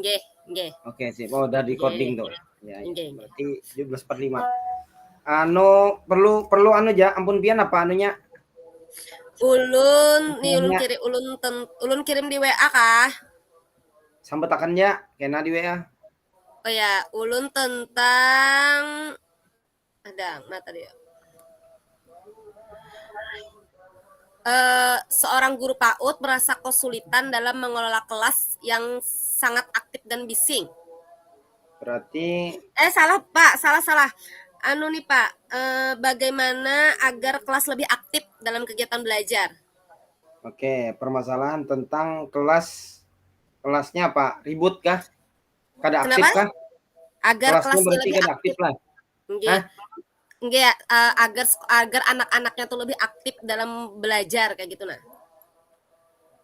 nggih, nggih. Oke, sip. Oh, udah Nggih, recording tuh. Ya, ya. nggih, nggih. Berarti 17.45. Anu perlu anu ja, ampun pian apa anunya? Nih Namanya ulun kirim di WA kah? sambetakan ya, kena di WA. Oh ya, ulun tentang ada mana tadi ya? Seorang guru PAUD merasa kesulitan dalam mengelola kelas yang sangat aktif dan bising. Berarti Salah Pak, salah. Anu nih Pak, bagaimana agar kelas lebih aktif dalam kegiatan belajar? oke, permasalahan tentang kelasnya apa? Ribut kah? Kada Kenapa? aktif kah? Agar Kelasnya kelasnya berarti lebih kada aktif aktif. lah. Nggih. Hah? Nggih, agar agar anak-anaknya tuh lebih aktif dalam belajar kayak gitu nah.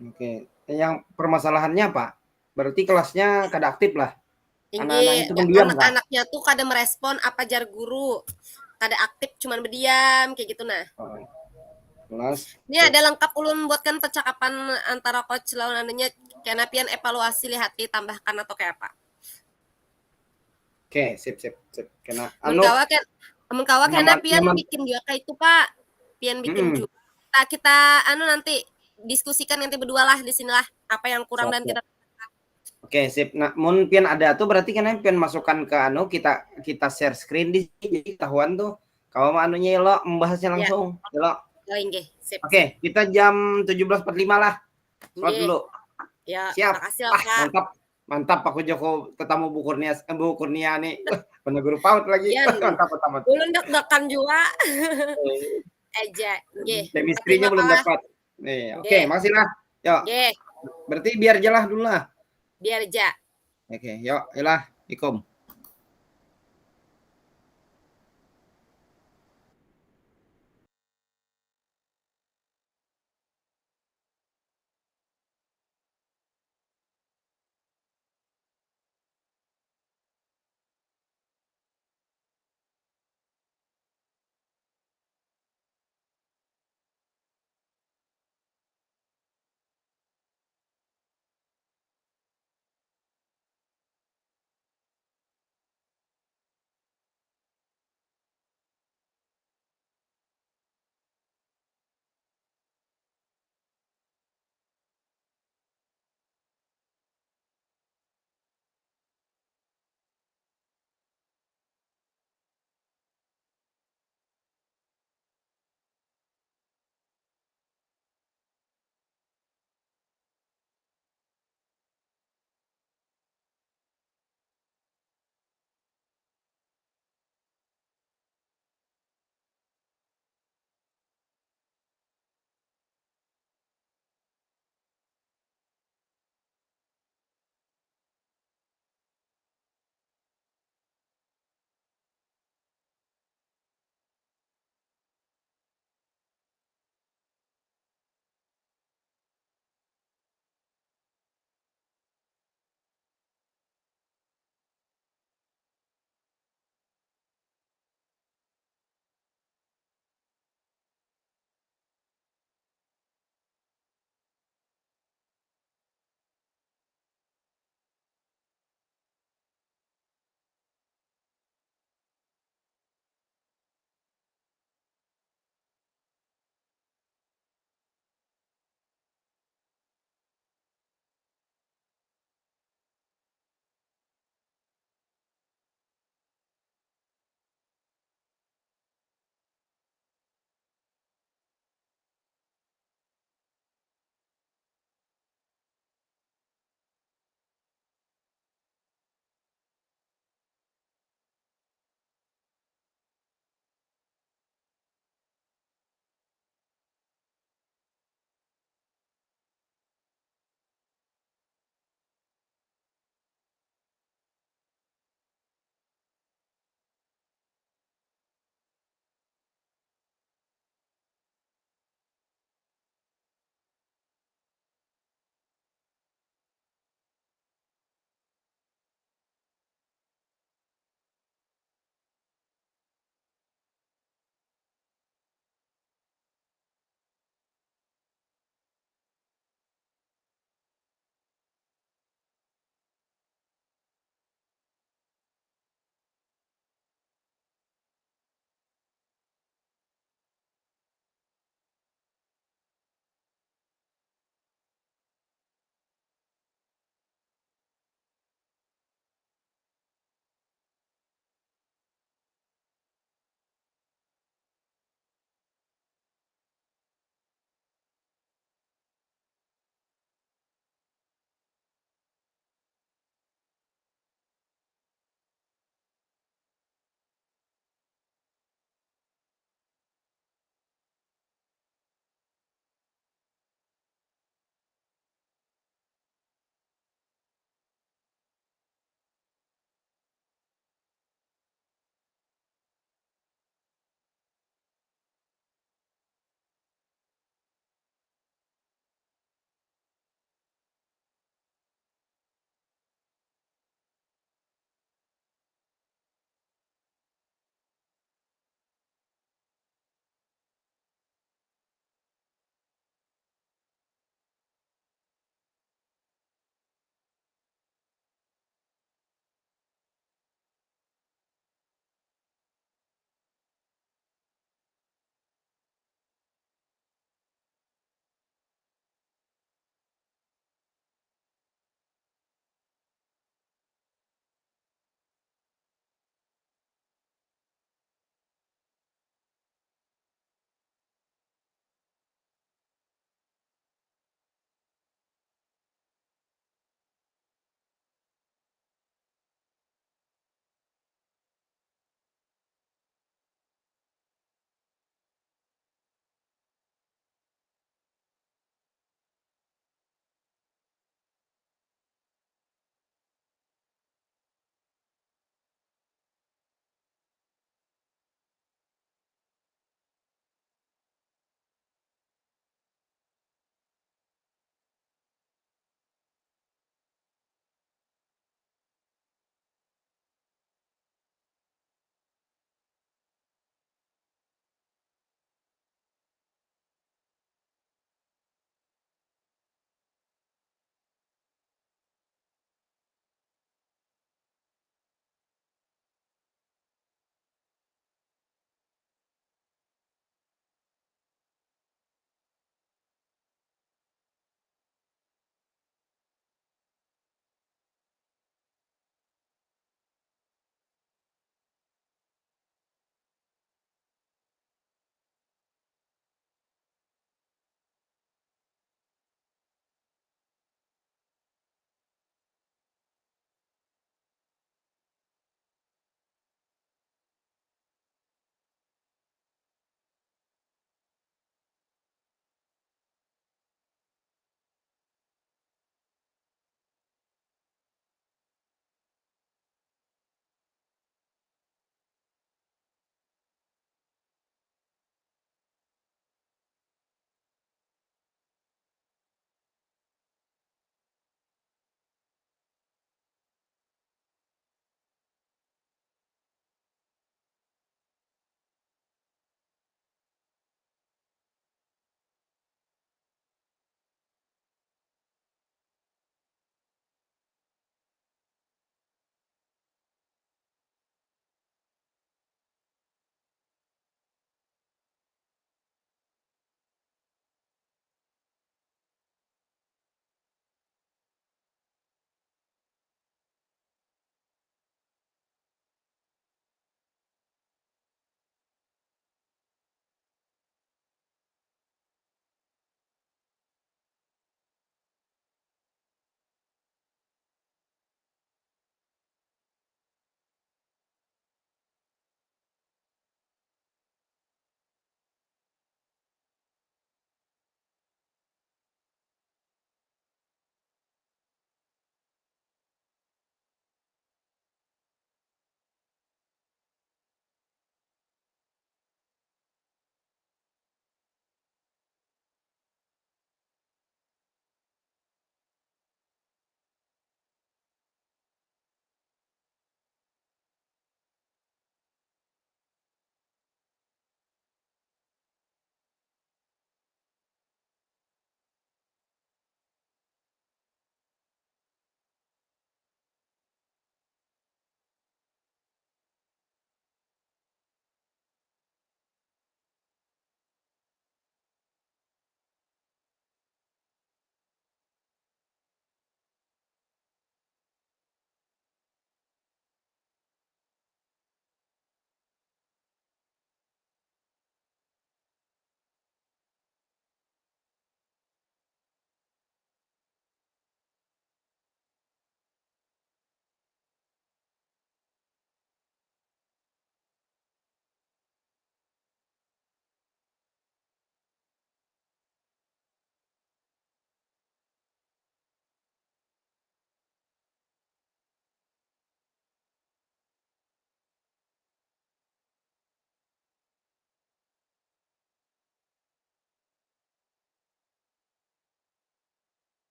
Oke. Yang permasalahannya apa? Berarti kelasnya kada aktif lah. Anak-anaknya Nggih, itu pendiam kah? anak-anaknya tuh kada merespon apa jar guru. Kada aktif cuman berdiam kayak gitu nah. Oh, kelas. Ini ada lengkap ulun buatkan percakapan antara coach lawan anunya kena pian evaluasi lihat tambahkan atau kayak apa. Oke, sip. Kena Mun anu kawa kan mun kawa kena nyaman pian nyaman. bikin juga kayak itu Pak. Pian bikin Mm-mm. juga. Kita anu nanti diskusikan nanti berdua lah di sinilah apa yang kurang dan Siap. tidak. Oke, sip. Nah, mun pian ada tuh berarti kan pian masukkan ke anu kita share screen di jadi tahuan tuh kalau mau anunya lo membahasnya Ya, langsung. Lo. oh nggih, sip. Oke, kita jam 17.45 lah. Sholat Nggih. dulu. Ya, Siap. makasih lah Pak. Mantap. Mantap Pak Joko ketemu Bu Kurnia nih. Bener guru PAUD lagi. Yan, Mantap. ulun deg-degan juga. Aja, nggih. Chemistry-nya Terima belum kalah. dapat. Nih, oke, Nggih, makasih lah. Yuk. nggih. Berarti biar jelas dulu lah. Biar aja. Oke, yuk, yalah. Assalamualaikum.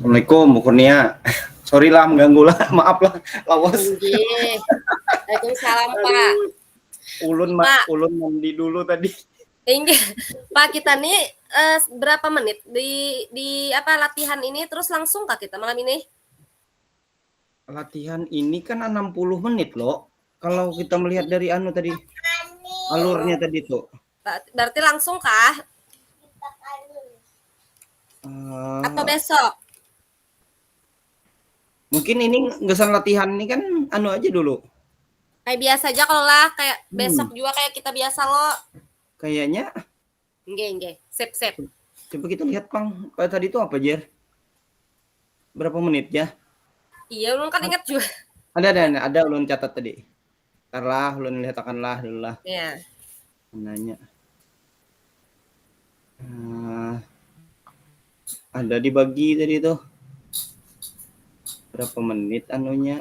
Assalamualaikum Bu Kurnia. Sorry lah mengganggu lah, maaf lah lawas. Nggih. Waalaikumsalam, Pak. Pak, Ulun mandi dulu tadi. nggih. Pak, kita nih berapa menit di apa latihan ini terus langsung kah kita malam ini? Latihan ini kan 60 menit loh. Kalau kita melihat dari anu tadi, alurnya tadi tuh. Berarti langsung kah? Atau besok? Mungkin ini ngesan latihan ini kan anu aja dulu. Kayak biasa aja kalau lah kayak besok juga kayak kita biasa loh. Kayaknya Nggih. Sip. coba kita lihat Pang. Tadi itu apa Jer? Berapa menit ya? Iya, ulun kan ingat juga. Ada ulun catat tadi. Ntar ulun lihat dulu lah. Ya. Nanya. Ada dibagi tadi tuh. Berapa menit anunya?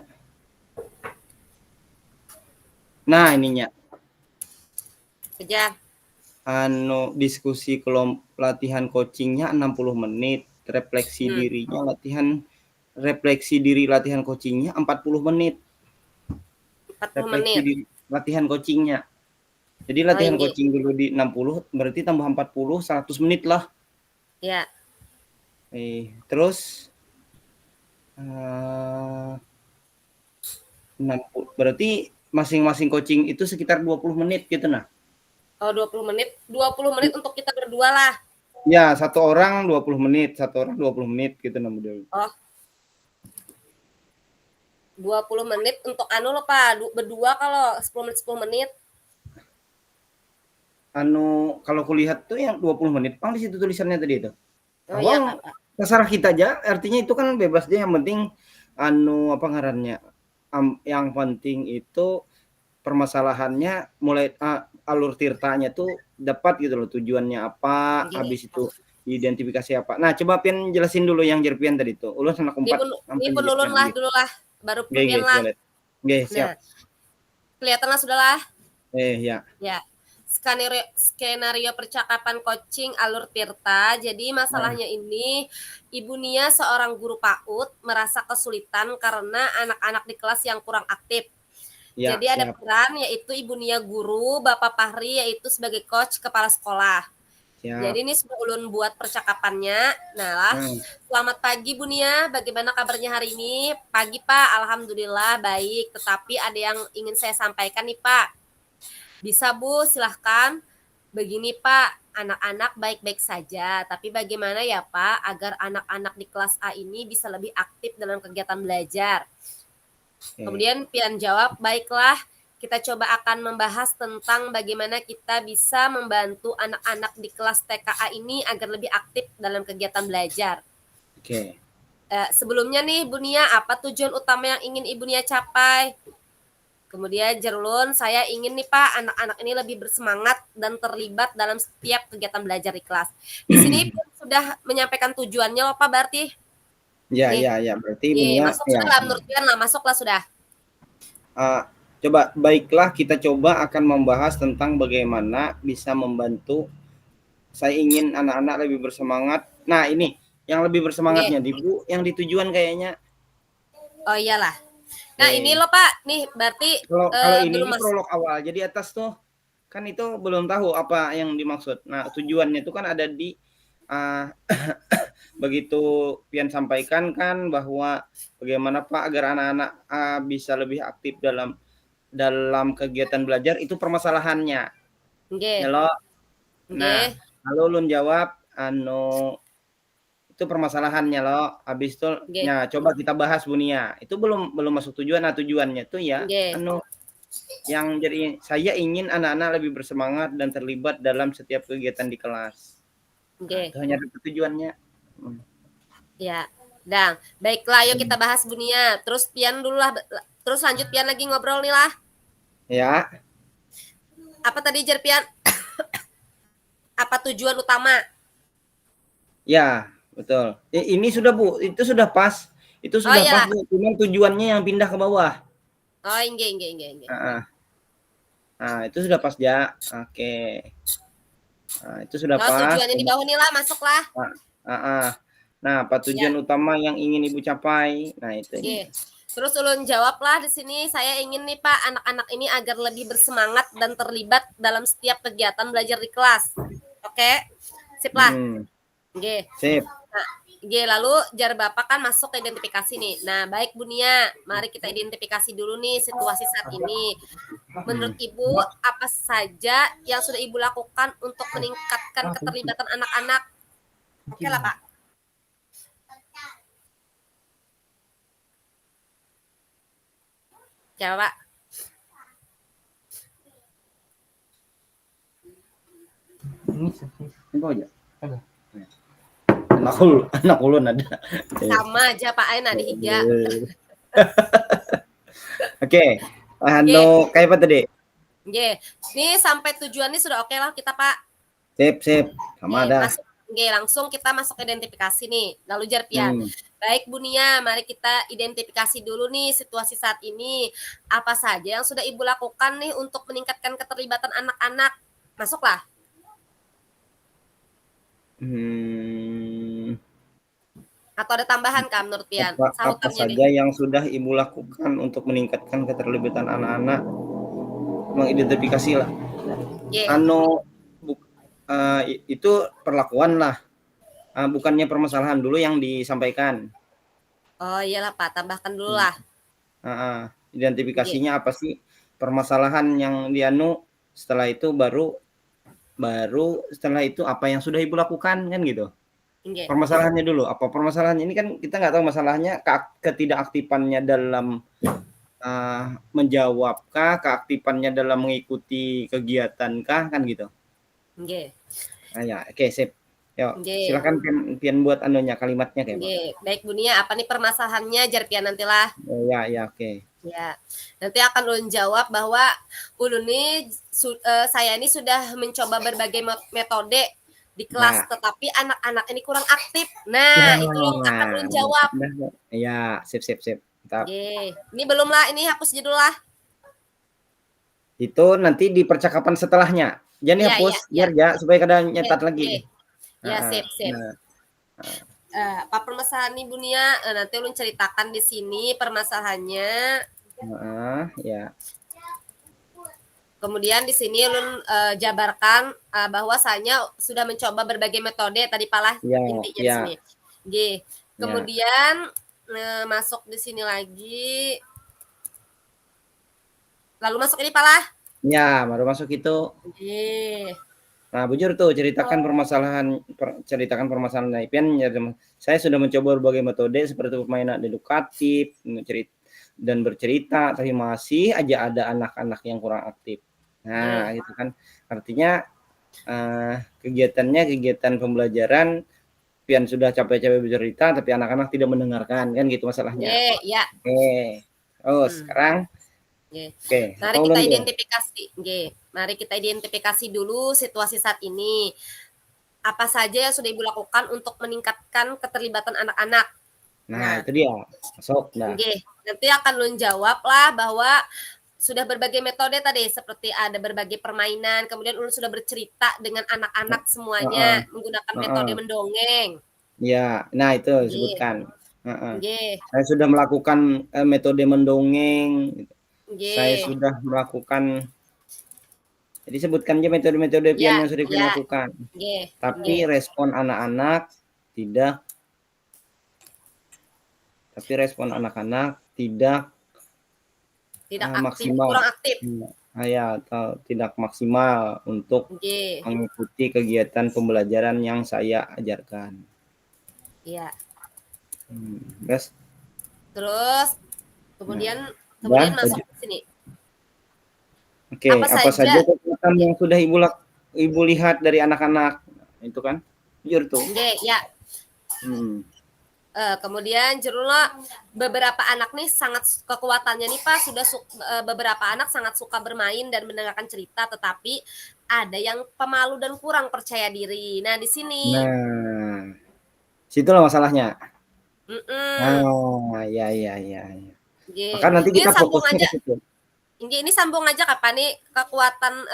Nah, ininya. Kejar. Diskusi kelompok latihan coachingnya 60 menit, refleksi dirinya refleksi diri latihan coachingnya 40 menit. 40 menit. Latihan coachingnya. Jadi latihan coaching dulu di 60, berarti tambah 40, 100 menit lah. Ya. Terus 60, berarti masing-masing coaching itu sekitar 20 menit gitu nah. Oh, 20 menit. 20 menit untuk kita berdua lah. Ya, satu orang 20 menit gitu nah model. Oh. 20 menit untuk anu loh Pak, berdua kalau 10 menit. Kalau kulihat tuh yang 20 menit Pang di situ tulisannya tadi itu. Oh iya, Pak. Terserah kita aja, artinya itu kan bebas aja, yang penting apa ngarannya. Yang penting itu permasalahannya mulai alur tirtanya tuh dapat gitu loh, tujuannya apa, habis itu identifikasi apa. Nah, coba Pian jelasin dulu yang Jerpian tadi tuh. Ulun anak 4. Ini penulun lah dulu lah, baru Pian lah. Oke, siap. Nah, kelihatan lah sudah lah. Ya. Ya. Skenario percakapan coaching alur tirta. Jadi masalahnya ini Ibu Nia seorang guru PAUD merasa kesulitan karena anak-anak di kelas yang kurang aktif. Ya, jadi ada peran yaitu Ibu Nia guru, Bapak Fahri yaitu sebagai coach kepala sekolah. Siap. Jadi ini sudah ulun buat percakapannya. Nah lah, selamat pagi Bu Nia, bagaimana kabarnya hari ini? Pagi Pak, alhamdulillah baik. Tetapi ada yang ingin saya sampaikan nih Pak. Bisa Bu, silahkan. Begini Pak, anak-anak baik-baik saja. Tapi bagaimana ya Pak agar anak-anak di kelas A ini bisa lebih aktif dalam kegiatan belajar? Kemudian Pian jawab, baiklah, kita coba akan membahas tentang bagaimana kita bisa membantu anak-anak di kelas TKA ini agar lebih aktif dalam kegiatan belajar. Sebelumnya nih Bu Nia, apa tujuan utama yang ingin Ibu Nia capai? Kemudian Jerlun, saya ingin nih Pak, anak-anak ini lebih bersemangat dan terlibat dalam setiap kegiatan belajar di kelas. Di sini sudah menyampaikan tujuannya loh Pak, berarti? Ya, berarti Bu Nia. Masuk sudah lah, menurut Pian lah, masuklah sudah. Coba, baiklah kita coba akan membahas tentang bagaimana bisa membantu. Saya ingin anak-anak lebih bersemangat. Nah, ini yang lebih bersemangatnya di Bu, yang di tujuan kayaknya. Oh iyalah. Nah, ini loh Pak, nih berarti kalau ini prolog awal. Jadi atas tuh kan itu belum tahu apa yang dimaksud. Nah, tujuannya itu kan ada di begitu Pian sampaikan kan bahwa bagaimana Pak agar anak-anak bisa lebih aktif dalam kegiatan belajar, itu permasalahannya. Halo. Nah, lalu ulun jawab itu permasalahannya loh. Habis itu coba kita bahas Bu Nia. Itu belum masuk tujuan. Nah, tujuannya tuh ya yang jadi saya ingin anak-anak lebih bersemangat dan terlibat dalam setiap kegiatan di kelas. Itu hanya tujuannya. Ya, dan baiklah yuk kita bahas Bu Nia. Terus Pian dulu lah, terus lanjut Pian lagi ngobrol nih lah. Ya. Apa tadi Jer Pian? Apa tujuan utama? Ya, betul. Ini sudah Bu, itu sudah pas. Itu sudah pas Bu, cuman tujuannya yang pindah ke bawah. Oh, enggak. Nah, itu sudah pas ya. Oke. Nah, itu sudah pas. Tujuannya di bawah nih lah, masuklah. Nah, apa Ya. tujuan utama yang ingin Ibu capai? Nah, itu dia. Terus ulun jawablah di sini, saya ingin nih Pak, anak-anak ini agar lebih bersemangat dan terlibat dalam setiap kegiatan belajar di kelas. Oke, sip lah. Oke. Sip. Nah, lalu jar Bapak kan masuk ke identifikasi nih. Nah, baik Bu Nia, mari kita identifikasi dulu nih situasi saat ini. Menurut Ibu, apa saja yang sudah Ibu lakukan untuk meningkatkan keterlibatan anak-anak? Oke lah Pak. Coba Pak. Ini aja. Anak ulun ada. Sama aja Pak Ain ada higa. Oke. Anu kayak apa tadi? Ini sampai tujuannya sudah oke lah kita Pak. Sip. Sama ada. Langsung kita masuk identifikasi nih. Lalu Jarpian. Baik Bu Nia, mari kita identifikasi dulu nih situasi saat ini. Apa saja yang sudah Ibu lakukan nih untuk meningkatkan keterlibatan anak-anak? Masuklah. Atau ada tambahan Kak menurut Pian? Apa saja yang sudah Ibu lakukan untuk meningkatkan keterlibatan anak-anak? Mengidentifikasi lah. Itu perlakuan lah. Bukannya permasalahan dulu yang disampaikan. Oh iyalah Pak, tambahkan dulu lah. Identifikasinya apa sih permasalahan yang dianu, setelah itu baru setelah itu apa yang sudah Ibu lakukan kan gitu. Permasalahannya dulu, apa permasalahannya ini kan kita nggak tahu masalahnya, ketidakaktifannya dalam menjawabkah, keaktifannya dalam mengikuti kegiatankah kan gitu. Ya, oke, sip. Yuk, silakan Pian buat anunya kalimatnya kayak Baik Bu Nia, apa nih permasalahannya Jar Pian nantilah. Ya, oke. Ya, nanti akan ulun jawab bahwa ulun ini saya ini sudah mencoba berbagai metode di kelas, tetapi anak-anak ini kurang aktif. Nah, itu akan ulun jawab. Ya, sip. Ini belum lah, ini hapus judul lah. Itu nanti di percakapan setelahnya. Jangan hapus, biar ya supaya kadang nyetat lagi. Ya, sip. Apa permasalahan nih Bu Nia? Nanti ulun ceritakan di sini permasalahannya. Ya. Kemudian di sini ulun jabarkan bahwasanya sudah mencoba berbagai metode tadi palah intinya di sini. Kemudian masuk di sini lagi. Lalu masuk ini palah? Ya, baru masuk itu. Nah, bujur tuh ceritakan permasalahan Pian. Saya sudah mencoba berbagai metode seperti permainan edukatif, dan bercerita, tapi masih aja ada anak-anak yang kurang aktif. Nah, gitu kan. Artinya kegiatan pembelajaran Pian sudah capek-capek bercerita, tapi anak-anak tidak mendengarkan, kan gitu masalahnya. Oke. Sekarang mari kita identifikasi. Mari kita identifikasi dulu situasi saat ini. Apa saja yang sudah Ibu lakukan untuk meningkatkan keterlibatan anak-anak? Nah, itu dia. Masuk. Nanti akan ulun jawab lah bahwa sudah berbagai metode tadi, seperti ada berbagai permainan, kemudian ulun sudah bercerita dengan anak-anak semuanya menggunakan metode mendongeng. Ya, nah itu disebutkan. Saya sudah melakukan metode mendongeng. Saya sudah melakukan, jadi sebutkan aja metode-metode Pian yang sudah dilakukan. Tapi respon anak-anak tidak maksimal. Kurang aktif. Atau tidak maksimal untuk mengikuti kegiatan pembelajaran yang saya ajarkan. Terus kemudian masuk ke sini. Oke, apa saja kekuatan yang sudah Ibu lihat dari anak-anak? Itu kan? Jujur tuh. Kemudian jerulah beberapa anak nih sangat kekuatannya nih Pak, sudah beberapa anak sangat suka bermain dan mendengarkan cerita, tetapi ada yang pemalu dan kurang percaya diri. Nah, di sini. Nah, situlah masalahnya. Ya. Maka nanti kita fokusnya ke situ. Ini sambung aja Kak nih kekuatan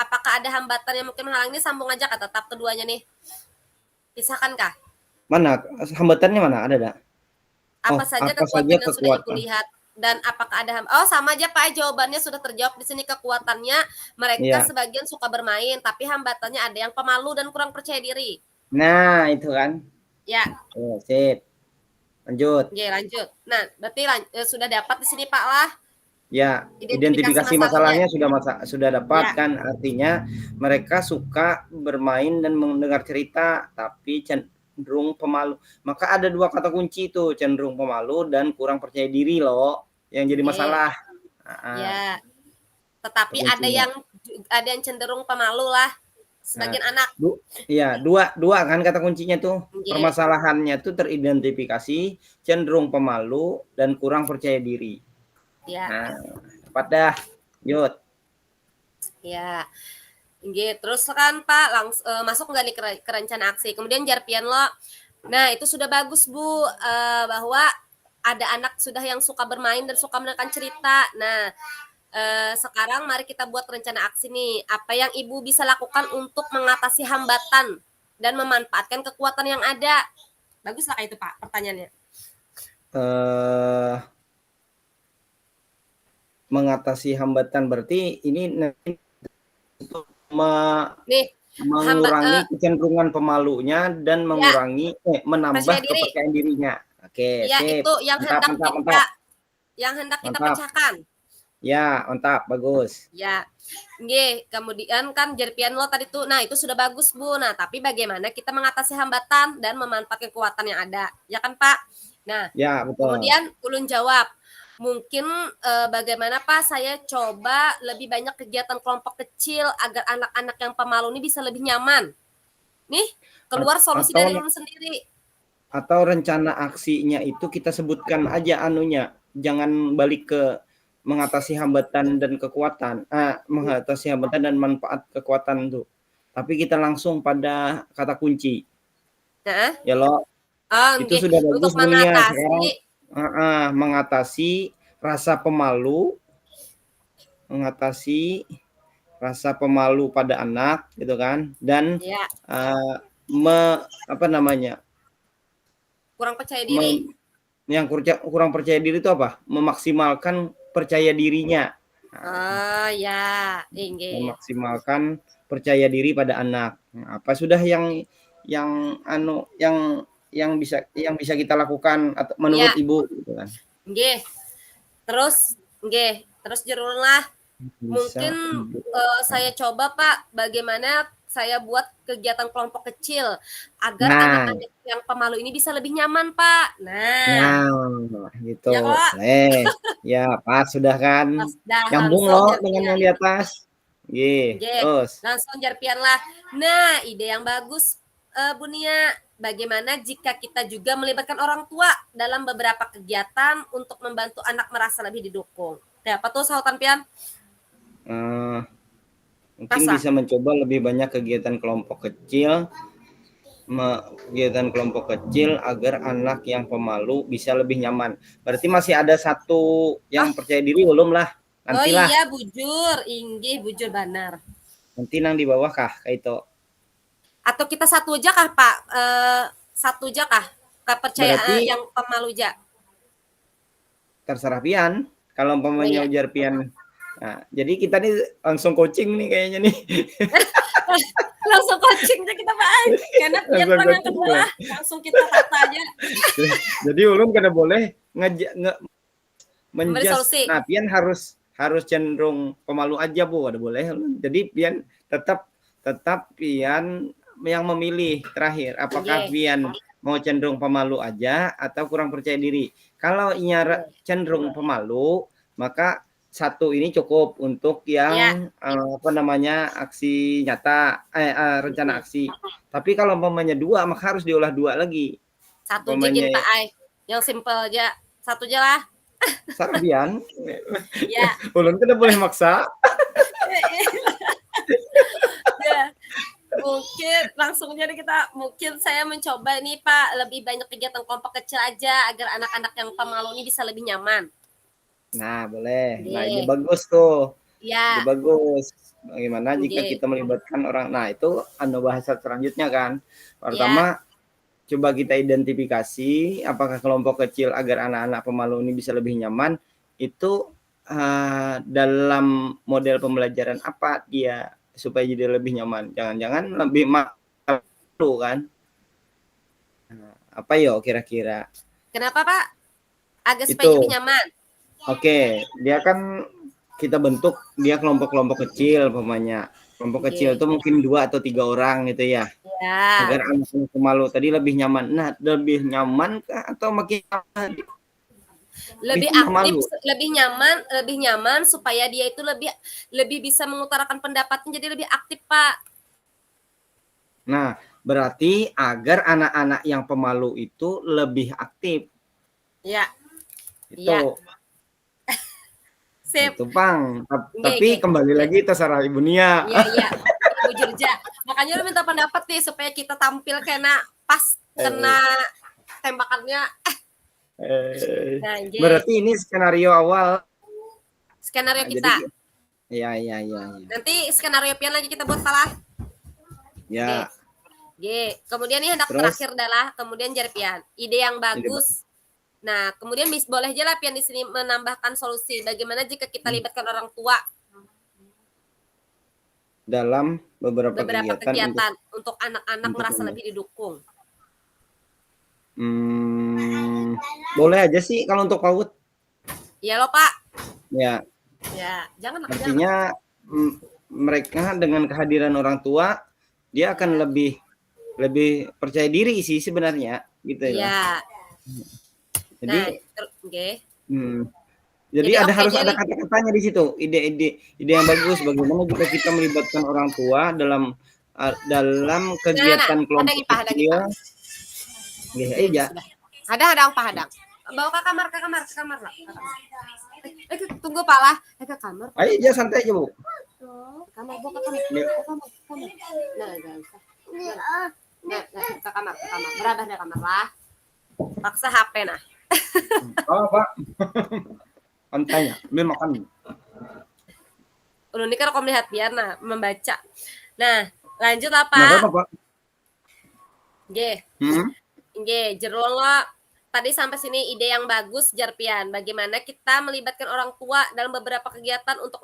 apakah ada hambatan yang mungkin menghalangi, sambung aja Kak tetap keduanya nih. Pisahkan Kak? Mana? Hambatannya mana? Ada nggak? Apa Oh, saja apa kekuatan saja yang sudah Ibu kekuatan? lihat dan apakah ada oh sama aja Pak, jawabannya sudah terjawab di sini kekuatannya mereka Iya. sebagian suka bermain, tapi hambatannya ada yang pemalu dan kurang percaya diri. Nah, itu kan. Ya. Oh, sip. Lanjut. Oke, lanjut. Nah, berarti sudah dapat di sini Pak lah. Ya, Identifikasi identifikasi masalahnya. masalahnya sudah dapat Ya. kan, artinya mereka suka bermain dan mendengar cerita, tapi cenderung pemalu. Maka ada 2 kata kunci itu, cenderung pemalu dan kurang percaya diri loh, yang jadi Oke. masalah. Heeh. Ya. Tetapi Kuncinya. ada yang cenderung pemalu lah, Nah, sebagian anak. iya, dua kan kata kuncinya tuh. Oke. Permasalahannya tuh teridentifikasi, cenderung pemalu dan kurang percaya diri. Ya. Nah, tepat dah. Lanjut. Ya. Oke, terus kan Pak masuk nggak nih ke rencana aksi? Kemudian Jarpian lo, nah itu sudah bagus Bu, bahwa ada anak sudah yang suka bermain dan suka mendengarkan cerita. Nah, sekarang mari kita buat rencana aksi nih. Apa yang Ibu bisa lakukan untuk mengatasi hambatan dan memanfaatkan kekuatan yang ada? Bagus lah kayak itu Pak pertanyaannya. Mengatasi hambatan berarti ini untuk Nih, mengurangi kecenderungan pemalunya dan ya, mengurangi percaya menambah diri. kepercayaan dirinya. Oke, Iya, sip. itu yang Mantap, hendak mantap, kita mantap. Mantap. pecahkan. Ya, mantap, bagus. Ya. Nggih, kemudian kan Jarpian lo tadi tuh, nah itu sudah bagus Bu. Nah, tapi bagaimana kita mengatasi hambatan dan memanfaatkan kekuatan yang ada, ya kan Pak? Nah, Ya, betul. kemudian Ulun jawab, mungkin bagaimana Pak saya coba lebih banyak kegiatan kelompok kecil agar anak-anak yang pemalu ini bisa lebih nyaman. Nih, keluar solusi dari Ulun sendiri. Atau rencana aksinya itu kita sebutkan aja anunya, jangan balik ke mengatasi hambatan dan kekuatan, mengatasi hambatan dan manfaat kekuatan itu. Tapi kita langsung pada kata kunci. Nah, Ya loh, itu okay. sudah bagus Untuk bunyinya. mengatasi Sekarang mengatasi rasa pemalu, mengatasi rasa pemalu pada anak, gitu kan? Dan ya. apa namanya? Kurang percaya diri. Yang kurang percaya diri itu apa? Memaksimalkan percaya dirinya. Oh ya, Memaksimalkan percaya diri pada anak. Nah, apa sudah yang bisa kita lakukan atau menurut ya. Ibu gitu kan? Terus jerunlah mungkin saya coba Pak bagaimana saya buat kegiatan kelompok kecil agar anak-anak yang pemalu ini bisa lebih nyaman Pak. Nah, gitu. Ya Pak. Ya pas sudah kan. Nyambung loh dengan yang di atas. Terus. Langsung Jarpian lah. Nah, ide yang bagus Bu Nia. Bagaimana jika kita juga melibatkan orang tua dalam beberapa kegiatan untuk membantu anak merasa lebih didukung? Ya, apa tuh Sautan Pian? Mungkin bisa mencoba lebih banyak kegiatan kelompok kecil agar anak yang pemalu bisa lebih nyaman. Berarti masih ada satu yang percaya diri belum lah. Nantilah. Oh iya, bujur. Inggih, bujur benar. Nanti nang di bawah kah kayak itu? Atau kita satu aja kah Pak? Satu aja kah? Kepercayaan yang pemalu aja. Terserah Pian. Kalau umpamanya ujar Pian. Nah, jadi kita nih langsung coaching nih kayaknya nih. Langsung coachingnya kita Pak. Karena Pian yang kedua langsung kita tata aja. Jadi ulun kada boleh nah Pian harus cenderung pemalu aja Bu, kada boleh. Jadi Pian tetap Pian yang memilih terakhir apakah Pian mau cenderung pemalu aja atau kurang percaya diri. Kalau cenderung pemalu, maka satu ini cukup untuk yang aksi nyata, rencana aksi. Tapi kalau umpamanya 2, maka harus diolah 2 lagi. Satu aja Pak Ai, yang simple aja, satu aja lah. Sarabian, ya. Ulun kan boleh maksa. Ya. Mungkin langsung jadi mungkin saya mencoba nih Pak lebih banyak kegiatan kelompok kecil aja agar anak-anak yang pemalu ini bisa lebih nyaman. Nah boleh, nah ini bagus tuh. Ya. Ini bagus. Bagaimana jika kita melibatkan orang? Nah itu bahasa selanjutnya kan. Pertama coba kita identifikasi apakah kelompok kecil agar anak-anak pemalu ini bisa lebih nyaman, itu dalam model pembelajaran apa dia supaya jadi lebih nyaman? Jangan-jangan lebih malu kan? Apa yo kira-kira? Kenapa Pak? Agar supaya Itu. lebih nyaman. Oke, dia kan kita bentuk dia kelompok-kelompok kecil umpamanya. Kelompok kecil itu mungkin 2 atau 3 orang gitu ya. Ya. Agar anak-anak pemalu tadi lebih nyaman. Nah, lebih nyamankah atau makin lebih aktif, lebih nyaman supaya dia itu lebih bisa mengutarakan pendapatnya jadi lebih aktif, Pak. Nah, berarti agar anak-anak yang pemalu itu lebih aktif. Ya. Itu. Ya. Sip. Itu, Bang. Tapi kembali lagi terserah Ibu Nia. Iya. Ibu Jurja. Makanya lu minta pendapat nih supaya kita tampil kena pas kena tembakannya. Nah, berarti ini skenario awal. Skenario kita. Iya. Nanti skenario pian lagi kita buat salah. Ya. Kemudian ini hendak terakhir adalah kemudian jari pian. Ide yang bagus. Nah, kemudian boleh aja lah pian di sini menambahkan solusi. Bagaimana jika kita libatkan orang tua dalam beberapa kegiatan untuk anak-anak merasa lebih didukung? Boleh aja sih kalau untuk PAUD. Iya loh Pak. Ya. Jangan. Artinya mereka dengan kehadiran orang tua dia akan lebih percaya diri sih sebenarnya gitu ya. Jadi harus ada kata-katanya di situ. Ide yang bagus bagaimana jika kita melibatkan orang tua dalam kegiatan kelompok kecil. Iya. Hadang. Bawa ke kamar lah. Tunggu Pak lah. Ke kamar. Ayo aja santai aja, Bu. Kamar, bawa ke kamar. Nah, ke kamar. Berada di kamar lah. Paksa HP nah. Oh, Pak. Pantainya, ambil makan. Ini kan aku melihat biar membaca. Nah, lanjut apa? Nah, Pak. Jerol tadi sampai sini ide yang bagus Jarpian. Bagaimana kita melibatkan orang tua dalam beberapa kegiatan untuk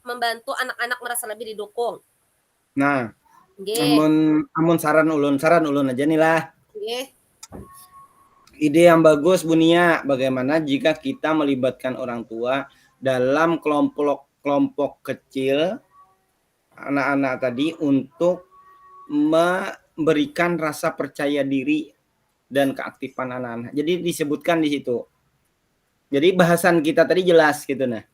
membantu anak-anak merasa lebih didukung. Nah, amun saran ulun aja nih lah. Ide yang bagus Bu Nia, bagaimana jika kita melibatkan orang tua dalam kelompok kecil anak-anak tadi untuk memberikan rasa percaya diri dan keaktifan anak-anak. Jadi disebutkan di situ. Jadi bahasan kita tadi jelas gitu nah.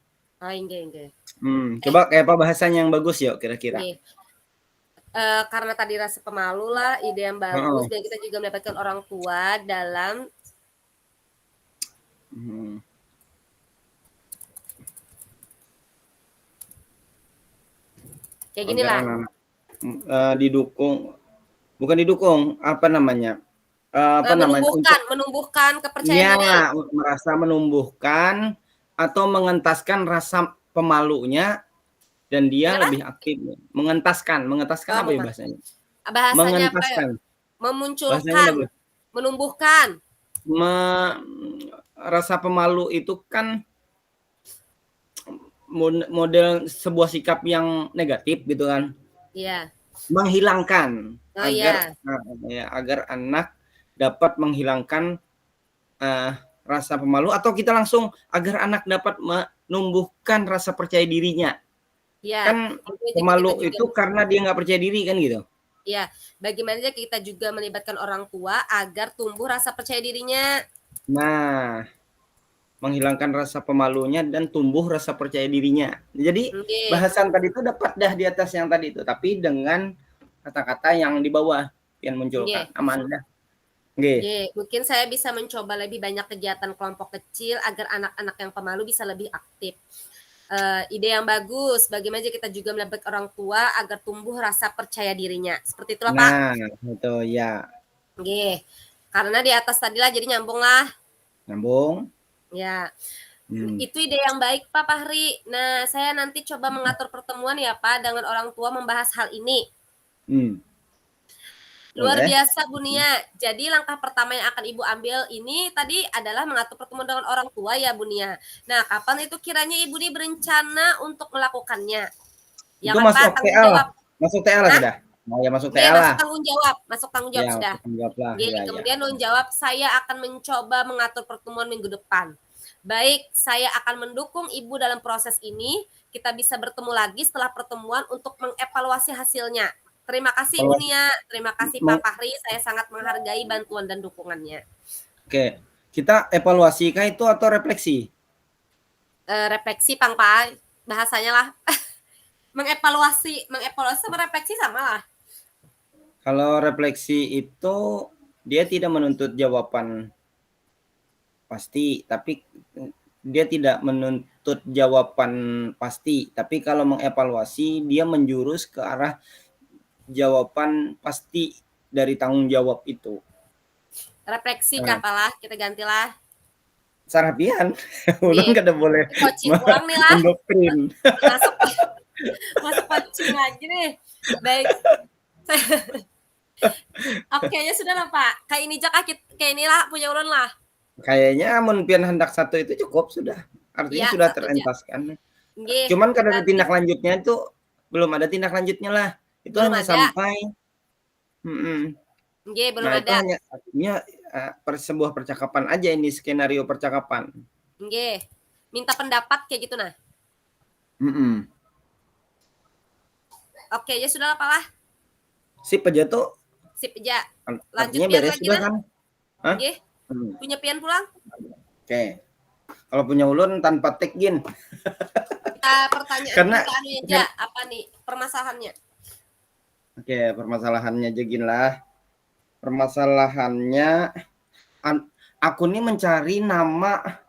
Coba kayak apa bahasanya yang bagus yuk kira-kira. Karena tadi rasa pemalu lah, ide yang bagus dan kita juga mendapatkan orang tua dalam kayak gini lah. Bukan apa namanya? Menumbuhkan kepercayaan diri. Merasa menumbuhkan atau mengentaskan rasa pemalunya dan dia lebih aktif. Mengentaskan apa ya bahasanya? Mengentaskan. Memunculkan, menumbuhkan. Rasa pemalu itu kan model sebuah sikap yang negatif gitu kan. Iya. Menghilangkan agar anak dapat menghilangkan rasa pemalu atau kita langsung agar anak dapat menumbuhkan rasa percaya dirinya. Kan pemalu itu karena dia nggak percaya diri kan gitu. Iya, bagaimana kita juga melibatkan orang tua agar tumbuh rasa percaya dirinya. Nah, menghilangkan rasa pemalunya dan tumbuh rasa percaya dirinya. Jadi bahasan tadi itu dapat dah di atas yang tadi itu, tapi dengan kata-kata yang di bawah yang munculkan. Aman dah. Mungkin saya bisa mencoba lebih banyak kegiatan kelompok kecil agar anak-anak yang pemalu bisa lebih aktif. Ide yang bagus. Bagaimana kita juga melibatkan orang tua agar tumbuh rasa percaya dirinya. Seperti itulah Pak. Nah, itu ya. Karena di atas tadilah jadi nyambung lah. Nyambung. Ya. Itu ide yang baik Pak Fahri. Nah, saya nanti coba mengatur pertemuan ya Pak dengan orang tua membahas hal ini. Luar Boleh. biasa Bu Nia. Jadi langkah pertama yang akan Ibu ambil ini tadi adalah mengatur pertemuan dengan orang tua ya Bu Nia. Nah, kapan itu kiranya Ibu nih berencana untuk melakukannya? Itu Yang apa? masuk Tanggung TA lah. jawab. Masuk TA lah Hah? sudah. Oh ya masuk Nggih, TA masuk lah. tanggung jawab, masuk tanggung jawab Ya, sudah. masuk tanggung jawab lah. Nggih, Ya, ya. kemudian tanggung jawab saya akan mencoba mengatur pertemuan minggu depan. Baik, saya akan mendukung Ibu dalam proses ini. Kita bisa bertemu lagi setelah pertemuan untuk mengevaluasi hasilnya. Terima kasih Bu Kalau Nia, terima kasih Pak Fahri, saya sangat menghargai bantuan dan dukungannya. Oke, kita evaluasi kah itu atau refleksi? Refleksi Pang Pak, bahasanya lah. mengevaluasi sama refleksi sama lah. Kalau refleksi itu dia tidak menuntut jawaban pasti, tapi dia tidak menuntut jawaban pasti, tapi kalau mengevaluasi dia menjurus ke arah jawaban pasti dari tanggung jawab itu. Refleksi kapalah, kita gantilah. Sarapian, ulang kada boleh coaching ulang nih lah. mendoktrin. Masuk coaching lagi nih. Baik. Oke, ya sudah lah Pak. Kayak ini aja kayak inilah punya ulun lah. Kayaknya amun pian hendak satu itu cukup sudah. Artinya Ya, sudah terentaskan. Cuman kan ada tindak lanjutnya itu belum ada tindak lanjutnya lah. Itu belum hanya ada. sampai Belum ada. Itu hanya artinya sebuah percakapan aja ini, skenario percakapan. Minta pendapat kayak gitu nah. Oke, ya sudah lah Pak lah. Sip aja tuh. Sip aja. Lanjut pian lagi kan? Punya pian pulang? Oke. Kalau punya ulun tanpa tag gin. Pertanyaan Karena aja apa nih permasalahannya? Oke, permasalahannya aja gin lah. Permasalahannya aku nih mencari nama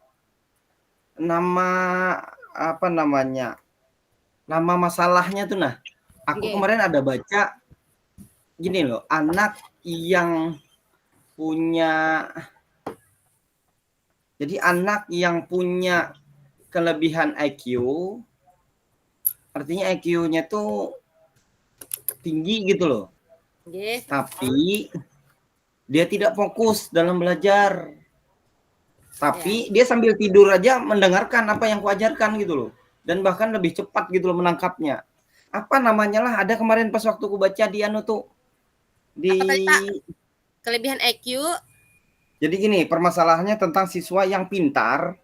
apa namanya? Nama masalahnya tuh nah. Aku kemarin ada baca gini loh, anak yang punya kelebihan IQ, artinya IQ-nya tuh tinggi gitu loh. Tapi dia tidak fokus dalam belajar. Tapi dia sambil tidur aja mendengarkan apa yang kuajarkan gitu loh. Dan bahkan lebih cepat gitu loh menangkapnya. Apa namanya lah, ada kemarin pas waktu ku baca di anu tuh. Di kelebihan IQ. Jadi gini, permasalahannya tentang siswa yang pintar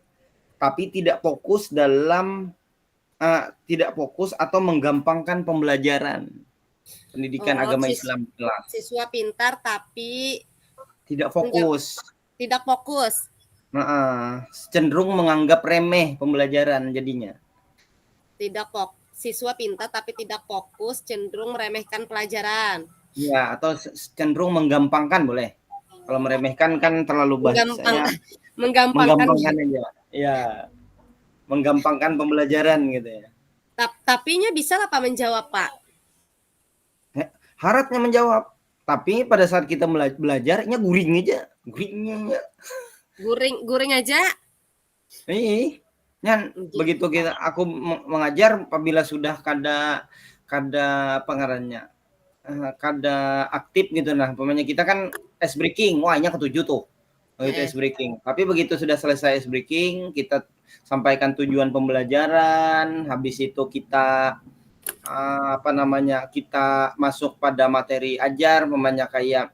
tapi tidak fokus dalam tidak fokus atau menggampangkan pembelajaran pendidikan agama Islam kelas. Siswa pintar tapi tidak fokus. Cenderung menganggap remeh pembelajaran jadinya. Siswa pintar tapi tidak fokus, cenderung meremehkan pelajaran. Ya, atau cenderung menggampangkan boleh. Kalau meremehkan kan terlalu bahasanya. Menggampangkan aja. Ya. Menggampangkan pembelajaran gitu ya. Tapinya bisa apa menjawab, Pak? Harapnya menjawab. Tapi pada saat kita belajarnya guring aja. Guring aja? Begitu aku mengajar apabila sudah kada aktif gitu nah. Pokoknya kita kan ice breaking. Wah, ini ketujuh tuh. Itu ice breaking. Tapi begitu sudah selesai ice breaking, kita sampaikan tujuan pembelajaran, habis itu kita kita masuk pada materi ajar, namanya kayak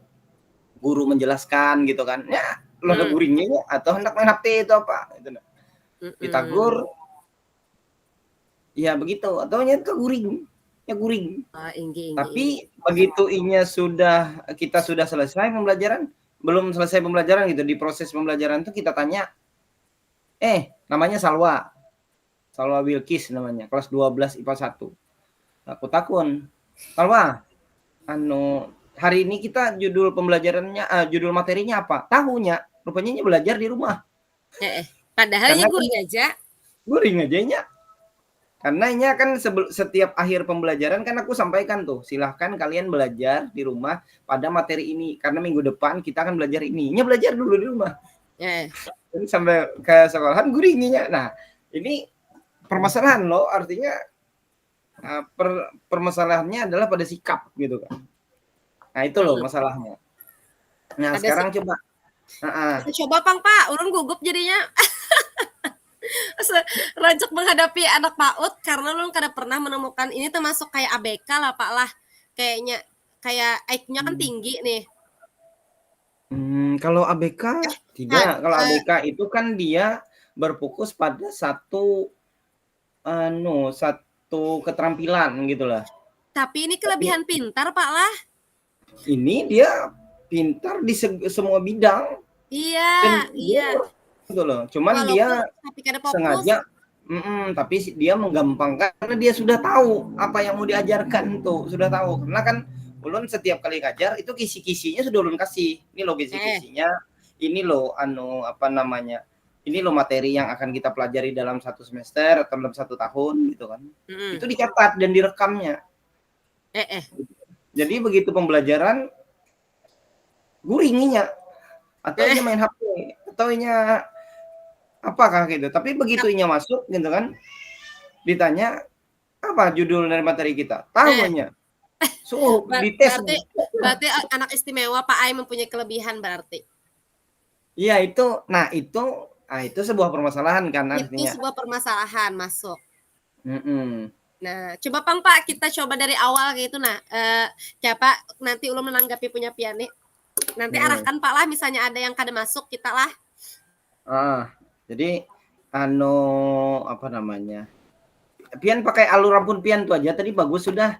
guru menjelaskan gitu kan. Ya, lo ada guringnya atau hendak main HP itu apa gitu nah. Ditagur. Ya begitu, atau nyata guring. Ya guring. Tapi begitu kita sudah selesai pembelajaran, belum selesai pembelajaran gitu, di proses pembelajaran itu kita tanya, namanya Salwa Wilkis namanya, kelas 12 IPA 1. Aku takun, Salwa, hari ini kita judul judul materinya apa? Tahunya, rupanya belajar di rumah. Padahal guring aja. Guring aja. Karena ini kan setiap akhir pembelajaran kan aku sampaikan tuh, silahkan kalian belajar di rumah pada materi ini. Karena minggu depan kita akan belajar ini. Ini belajar dulu di rumah. Sampai ke sekolahan guringinya. Nah, ini permasalahan loh. Artinya permasalahannya adalah pada sikap gitu kan. Nah, itu loh masalahnya. Nah, Ada sekarang sih. coba Coba Pang, Pak, urun gugup jadinya. Rancak menghadapi anak PAUD karena lu kada pernah menemukan ini termasuk kayak ABK lah Pak lah. Kayaknya kayak IQ-nya kan tinggi nih. Kalau ABK Nah, tidak, kalau ABK itu kan dia berfokus pada satu keterampilan gitulah. tapi ini Tapi kelebihan pintar Pak lah. ini dia pintar di semua bidang Iya, dan iya. gitu loh. Cuman Walaupun dia tapi kada fokus. sengaja tapi dia menggampangkan karena dia sudah tahu apa yang mau diajarkan tuh, sudah tahu. Karena kan ulun setiap kali ngajar itu kisi-kisinya sudah ulun kasih. Ini loh kisi-kisinya, ini loh apa namanya? Ini loh materi yang akan kita pelajari dalam 1 semester atau dalam 1 tahun gitu kan. Itu dicatat dan direkamnya. Jadi begitu pembelajaran guringinya atau dia main HP atau nya apakah gitu. Tapi begitu inya masuk gitu kan, ditanya apa judul dari materi kita, tahunya. So, dites. Berarti anak istimewa Pak Ai mempunyai kelebihan berarti. Iya itu, itu sebuah permasalahan kan artinya. Itu sebuah permasalahan masuk. Mm-mm. Nah, coba Pang Pak, kita coba dari awal gitu. Nah, siapa nanti ulun menanggapi punya piani. Nanti arahkan Pak lah, misalnya ada yang kada masuk kita lah. Jadi apa namanya? Pian pakai alur ampun pian tuh aja tadi bagus sudah.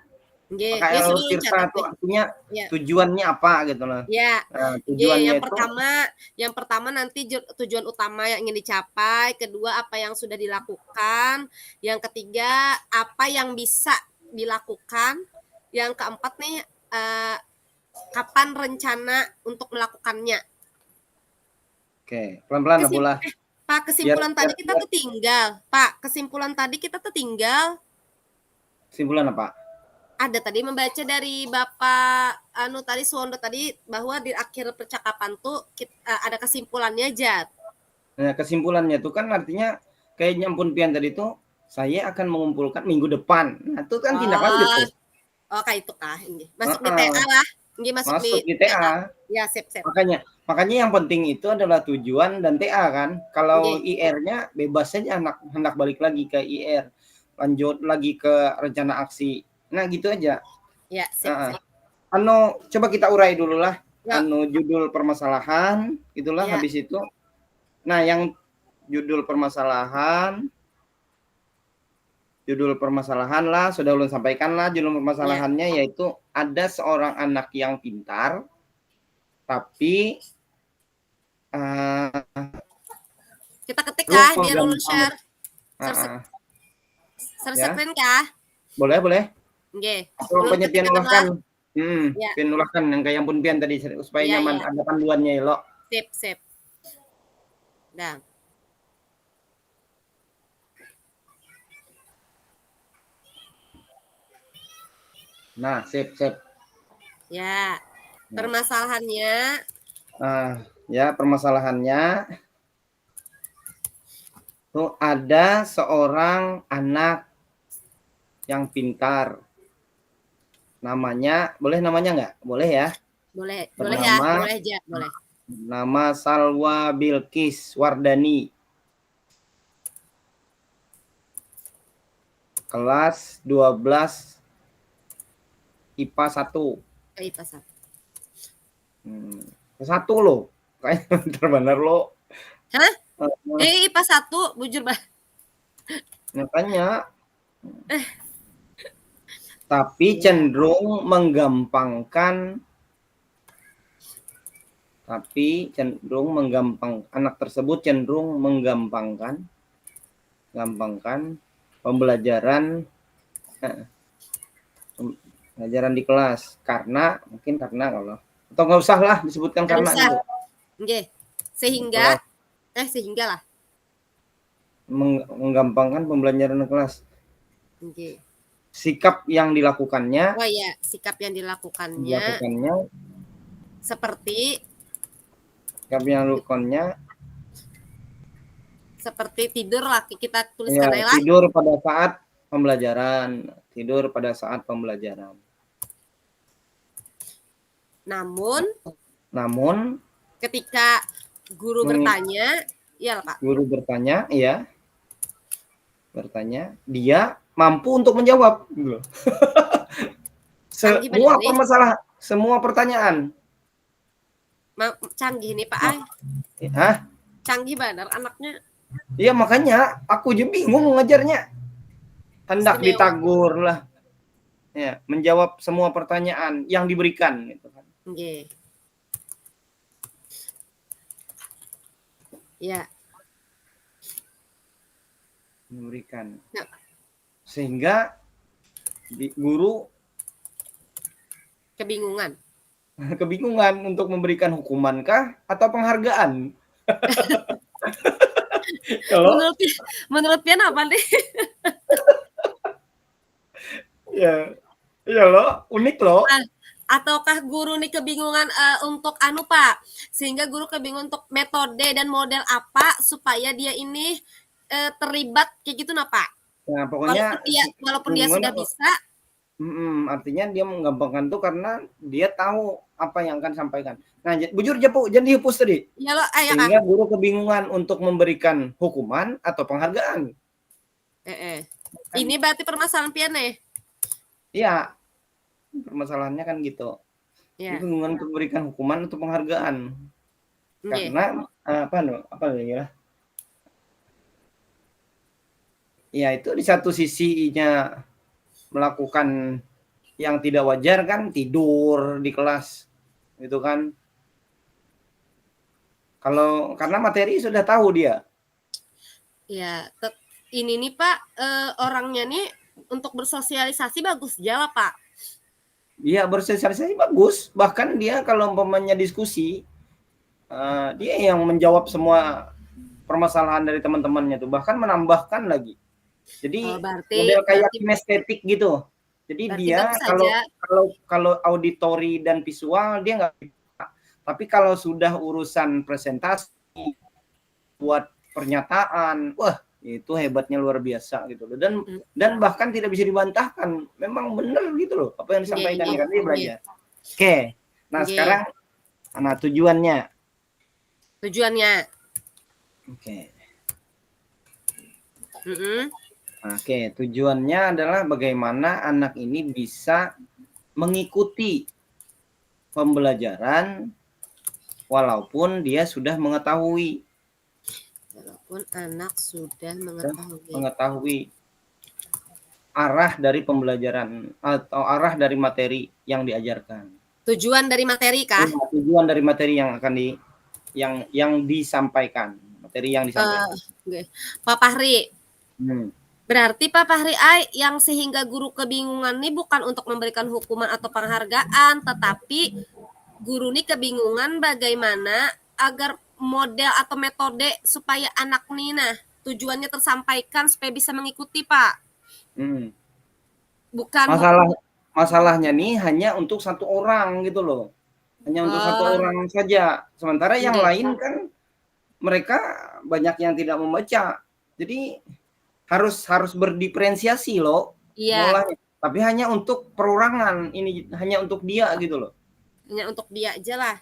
Pakai alur tirta tuh artinya tujuannya apa gitu loh. Ya. Tujuannya yang pertama nanti tujuan utama yang ingin dicapai, kedua apa yang sudah dilakukan, yang ketiga apa yang bisa dilakukan, yang keempat nih kapan rencana untuk melakukannya. Oke, pelan-pelan pula. Pak, kesimpulan tadi kita tuh tinggal. Pak, kesimpulan tadi kita tuh tinggal. Kesimpulan apa? Ada tadi membaca dari Bapak tadi Suwondo tadi bahwa di akhir percakapan tuh ada kesimpulannya Jat. Nah, kesimpulannya tuh kan artinya kayak nyampun pian tadi tuh saya akan mengumpulkan minggu depan. Nah, itu kan tindak lanjut tuh. Oh, kayak itu kah ini. Masuk di TA lah. Ini masuk di TA. Ya, sip. Makanya yang penting itu adalah tujuan dan TA kan. Kalau IR-nya bebas saja hendak balik lagi ke IR. Lanjut lagi ke rencana aksi. Nah, gitu aja. Ya, sip. Coba kita urai dulu lah. Judul permasalahan, itulah habis itu. Nah, yang judul permasalahan lah sudah ulun sampaikan lah judul permasalahannya yaitu ada seorang anak yang pintar tapi kita ketik kah biar ulun share screen kah? Boleh. Nggih. Pokoknya pian ulahkan. Pian ulahkan yang kayak pun pian tadi supaya nyaman ada panduannya ya lo. Sip. Dah. Nah, sip. Ya. Permasalahannya. Permasalahannya tuh ada seorang anak yang pintar. Namanya nggak? Boleh ya? Boleh ya, boleh aja, boleh. Nama Salwa Bilqis Wardani. Kelas 12 IPA 1. IPA 1. 1 loh. Kayaknya bener lo. Hah? IPA 1, bujur bah. Makanya. Tapi cenderung menggampangkan anak tersebut cenderung menggampangkan pembelajaran di kelas karena kalau atau nggak usah lah disebutkan karena gitu. Sehingga lah menggampangkan pembelajaran di kelas. Sikap yang dilakukannya. Oh iya, sikap yang dilakukannya seperti tidur lah, kita tuliskan aja lah. Tidur pada saat pembelajaran. Namun ketika guru bertanya, iya Pak. Guru bertanya, ya. Bertanya, dia mampu untuk menjawab gitu. Semua pertanyaan. Canggih nih Pak Ay. Hah? Canggih benar anaknya. Iya makanya aku juga bingung ngajarnya. Hendak ditagur lah. Ya, menjawab semua pertanyaan yang diberikan gitu kan. Nggih. Ya. Memberikan. Nah. Sehingga guru kebingungan untuk memberikan hukumankah atau penghargaan. menurut Pian apa nih? Ya loh, unik loh. Ataukah guru nih kebingungan untuk Pak, sehingga guru kebingungan untuk metode dan model apa supaya dia ini terlibat kayak gitu Pak. Nah, pokoknya walaupun dia sudah bisa. Artinya dia menggampangkan tuh karena dia tahu apa yang akan sampaikan. Nah, bujur Japu, jadi dihapus tadi. Ya lo, sehingga guru kebingungan untuk memberikan hukuman atau penghargaan. Ini berarti permasalahan Pian nih. Iya. Permasalahannya kan gitu. Dia kebingungan untuk memberikan hukuman atau penghargaan. Karena apa ya? Ya itu di satu sisinya melakukan yang tidak wajar kan, tidur di kelas gitu kan. Karena materi sudah tahu dia. Ya, ini nih Pak, orangnya nih untuk bersosialisasi bagus aja lah Pak. Iya, bersosialisasi bagus. Bahkan dia kalau umpamanya diskusi, dia yang menjawab semua permasalahan dari teman-temannya tuh, bahkan menambahkan lagi. Jadi model kayak kinestetik gitu. Jadi dia kalau auditori dan visual dia nggak bisa. Tapi kalau sudah urusan presentasi, buat pernyataan, wah itu hebatnya luar biasa gitu loh. Dan bahkan tidak bisa dibantahkan. Memang benar gitu loh apa yang disampaikan kan dia belajar. Oke. Nah, sekarang tujuannya. Oke. Oke, tujuannya adalah bagaimana anak ini bisa mengikuti pembelajaran walaupun dia sudah mengetahui. Walaupun anak sudah mengetahui arah dari pembelajaran atau arah dari materi yang diajarkan. Tujuan dari materi kah? Tujuan dari materi yang akan yang disampaikan, materi yang disampaikan. Pak Fahri. Berarti Pak Fahri yang sehingga guru kebingungan nih bukan untuk memberikan hukuman atau penghargaan, tetapi guru nih kebingungan bagaimana agar model atau metode supaya anak nih tujuannya tersampaikan supaya bisa mengikuti Pak. Bukan masalahnya nih hanya untuk satu orang gitu loh. Hanya untuk satu orang saja. Sementara yang lain kan mereka banyak yang tidak membaca. Jadi harus berdiferensiasi loh. Iya. Tapi hanya untuk perorangan, ini hanya untuk dia gitu loh. Hanya untuk dia aja lah.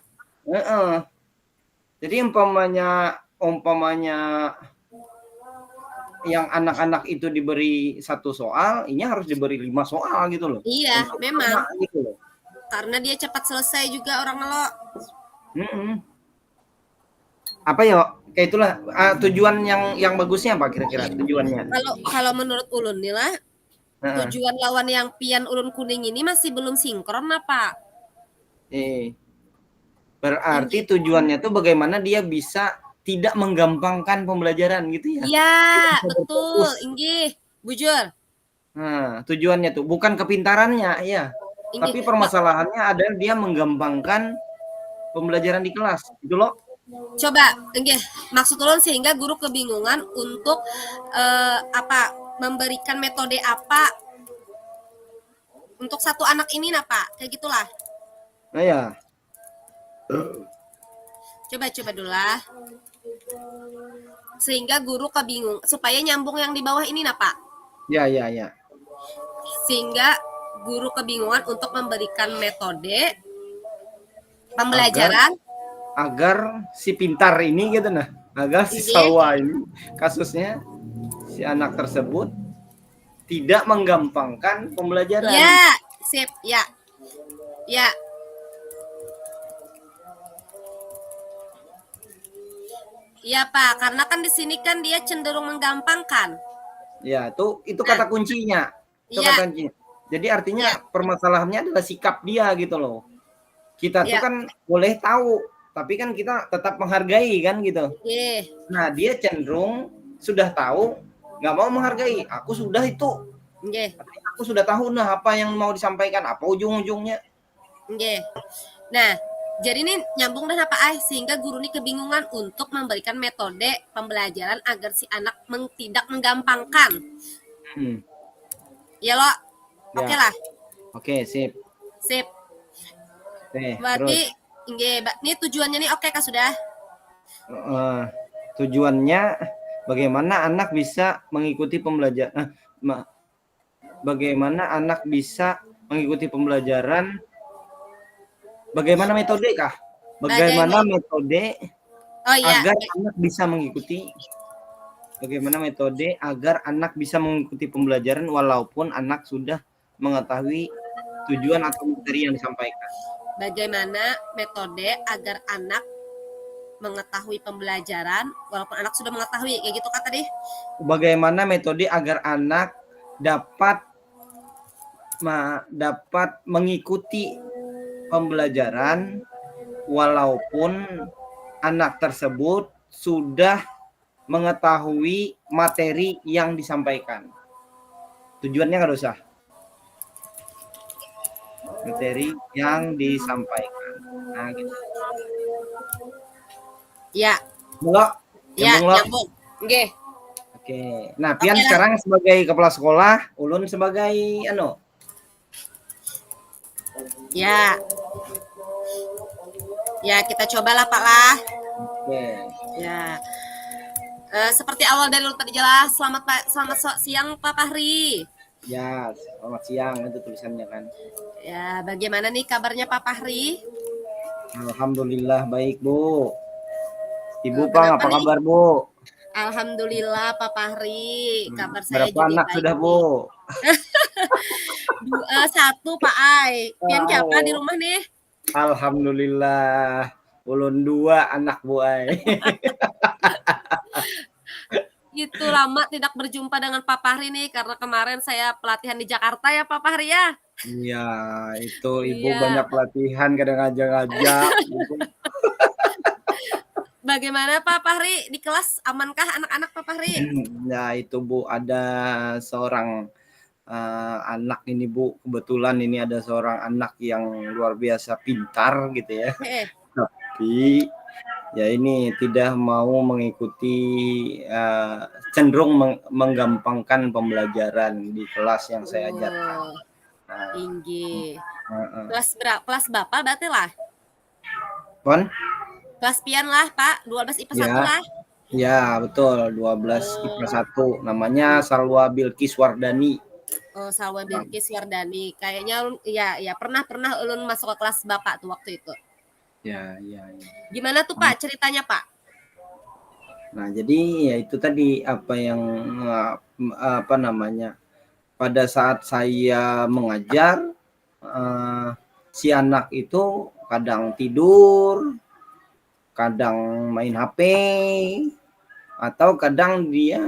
Jadi umpamanya yang anak-anak itu diberi satu soal, ini harus diberi 5 soal gitu loh. Iya, memang. Gitu loh. Karena dia cepat selesai juga orang lo. Apa ya? Kayak itulah tujuan yang bagusnya apa kira-kira tujuannya? Kalau menurut Ulun nih lah, tujuan lawan yang pian Ulun kuning ini masih belum sinkron Pak. Berarti tujuannya tuh bagaimana dia bisa tidak menggampangkan pembelajaran gitu ya? Iya, betul, inggih, bujur. Nah, tujuannya tuh bukan kepintarannya, ya. Tapi permasalahannya adalah dia menggampangkan pembelajaran di kelas, gitu loh. Coba, maksud Ulun sehingga guru kebingungan untuk memberikan metode apa untuk satu anak ini Pak, kayak gitulah. Nah ya. Coba dulu lah. Sehingga guru kebingung supaya nyambung yang di bawah ini Pak. Ya. Sehingga guru kebingungan untuk memberikan metode Pembelajaran agar si pintar ini gitu nah, agar si Salwa ini kasusnya si anak tersebut tidak menggampangkan pembelajaran. Ya, sip, ya. Ya. Iya, Pak, karena kan di sini kan dia cenderung menggampangkan. Ya, itu kata kuncinya. Itu kata kuncinya. Jadi artinya permasalahannya adalah sikap dia gitu loh. Kita tuh kan boleh tahu, tapi kan kita tetap menghargai kan gitu. Nah, dia cenderung sudah tahu, nggak mau menghargai. Aku sudah itu. Aku sudah tahu nah apa yang mau disampaikan, apa ujung-ujungnya. Nah, jadi ini nyambung dan apa sehingga guru ini kebingungan untuk memberikan metode pembelajaran agar si anak tidak menggampangkan. Ya lo, oke lah. Oke, sip. Sip. Berarti, ini tujuannya nih oke kah sudah? Tujuannya bagaimana anak bisa mengikuti pembelajaran, bagaimana anak bisa mengikuti pembelajaran. Bagaimana metode kah? Bagaimana metode agar anak bisa mengikuti? Bagaimana metode agar anak bisa mengikuti pembelajaran walaupun anak sudah mengetahui tujuan atau materi yang disampaikan? Bagaimana metode agar anak mengetahui pembelajaran walaupun anak sudah mengetahui, kayak gitu kata deh. Bagaimana metode agar anak dapat mengikuti pembelajaran walaupun anak tersebut sudah mengetahui materi yang disampaikan. Tujuannya nggak usah. Materi yang disampaikan. Nah, gitu. Ya. Nyambung. Oke. Nah, Pian sekarang sebagai kepala sekolah, Ulun sebagai Ya, kita cobalah Pak lah. Oke. Ya. Seperti awal dari tadi jelas. Selamat siang Pak Fahri. Ya, selamat siang itu tulisannya kan. Ya, bagaimana nih kabarnya Pak Fahri? Alhamdulillah baik, Bu. Ibu Pang, apa kabar, Bu? Alhamdulillah Pak Fahri, kabar saya berapa juga anak baik. Sudah, Bu? 1 Pak Ai. Pian siapa di rumah nih? Alhamdulillah. Ulun 2 anak, Bu Ai. Itu lama tidak berjumpa dengan Pak Fahri nih karena kemarin saya pelatihan di Jakarta ya Pak Fahri ya. Iya, itu Ibu banyak pelatihan kadang ngajak-ngajak. Bagaimana Pak Fahri di kelas, amankah anak-anak Pak Fahri? Nah itu Bu, ada seorang anak ini Bu, kebetulan ini ada seorang anak yang luar biasa pintar gitu ya. Tapi ya ini tidak mau mengikuti, cenderung menggampangkan pembelajaran di kelas yang saya ajarkan. Tinggi. Kelas berapa berarti lah? Pon? Kelas pian lah Pak, 12 IPA 1 lah. Ya betul, 12 IPA 1. Namanya Salwa Bilqis Wardani. Oh, Salwa Bilqis Wardani. Kayaknya ya pernah ulun masuk ke kelas Bapak tuh waktu itu. Ya. Gimana tuh Pak ceritanya Pak? Nah, jadi ya itu tadi apa yang pada saat saya mengajar, si anak itu kadang tidur, kadang main HP, atau kadang dia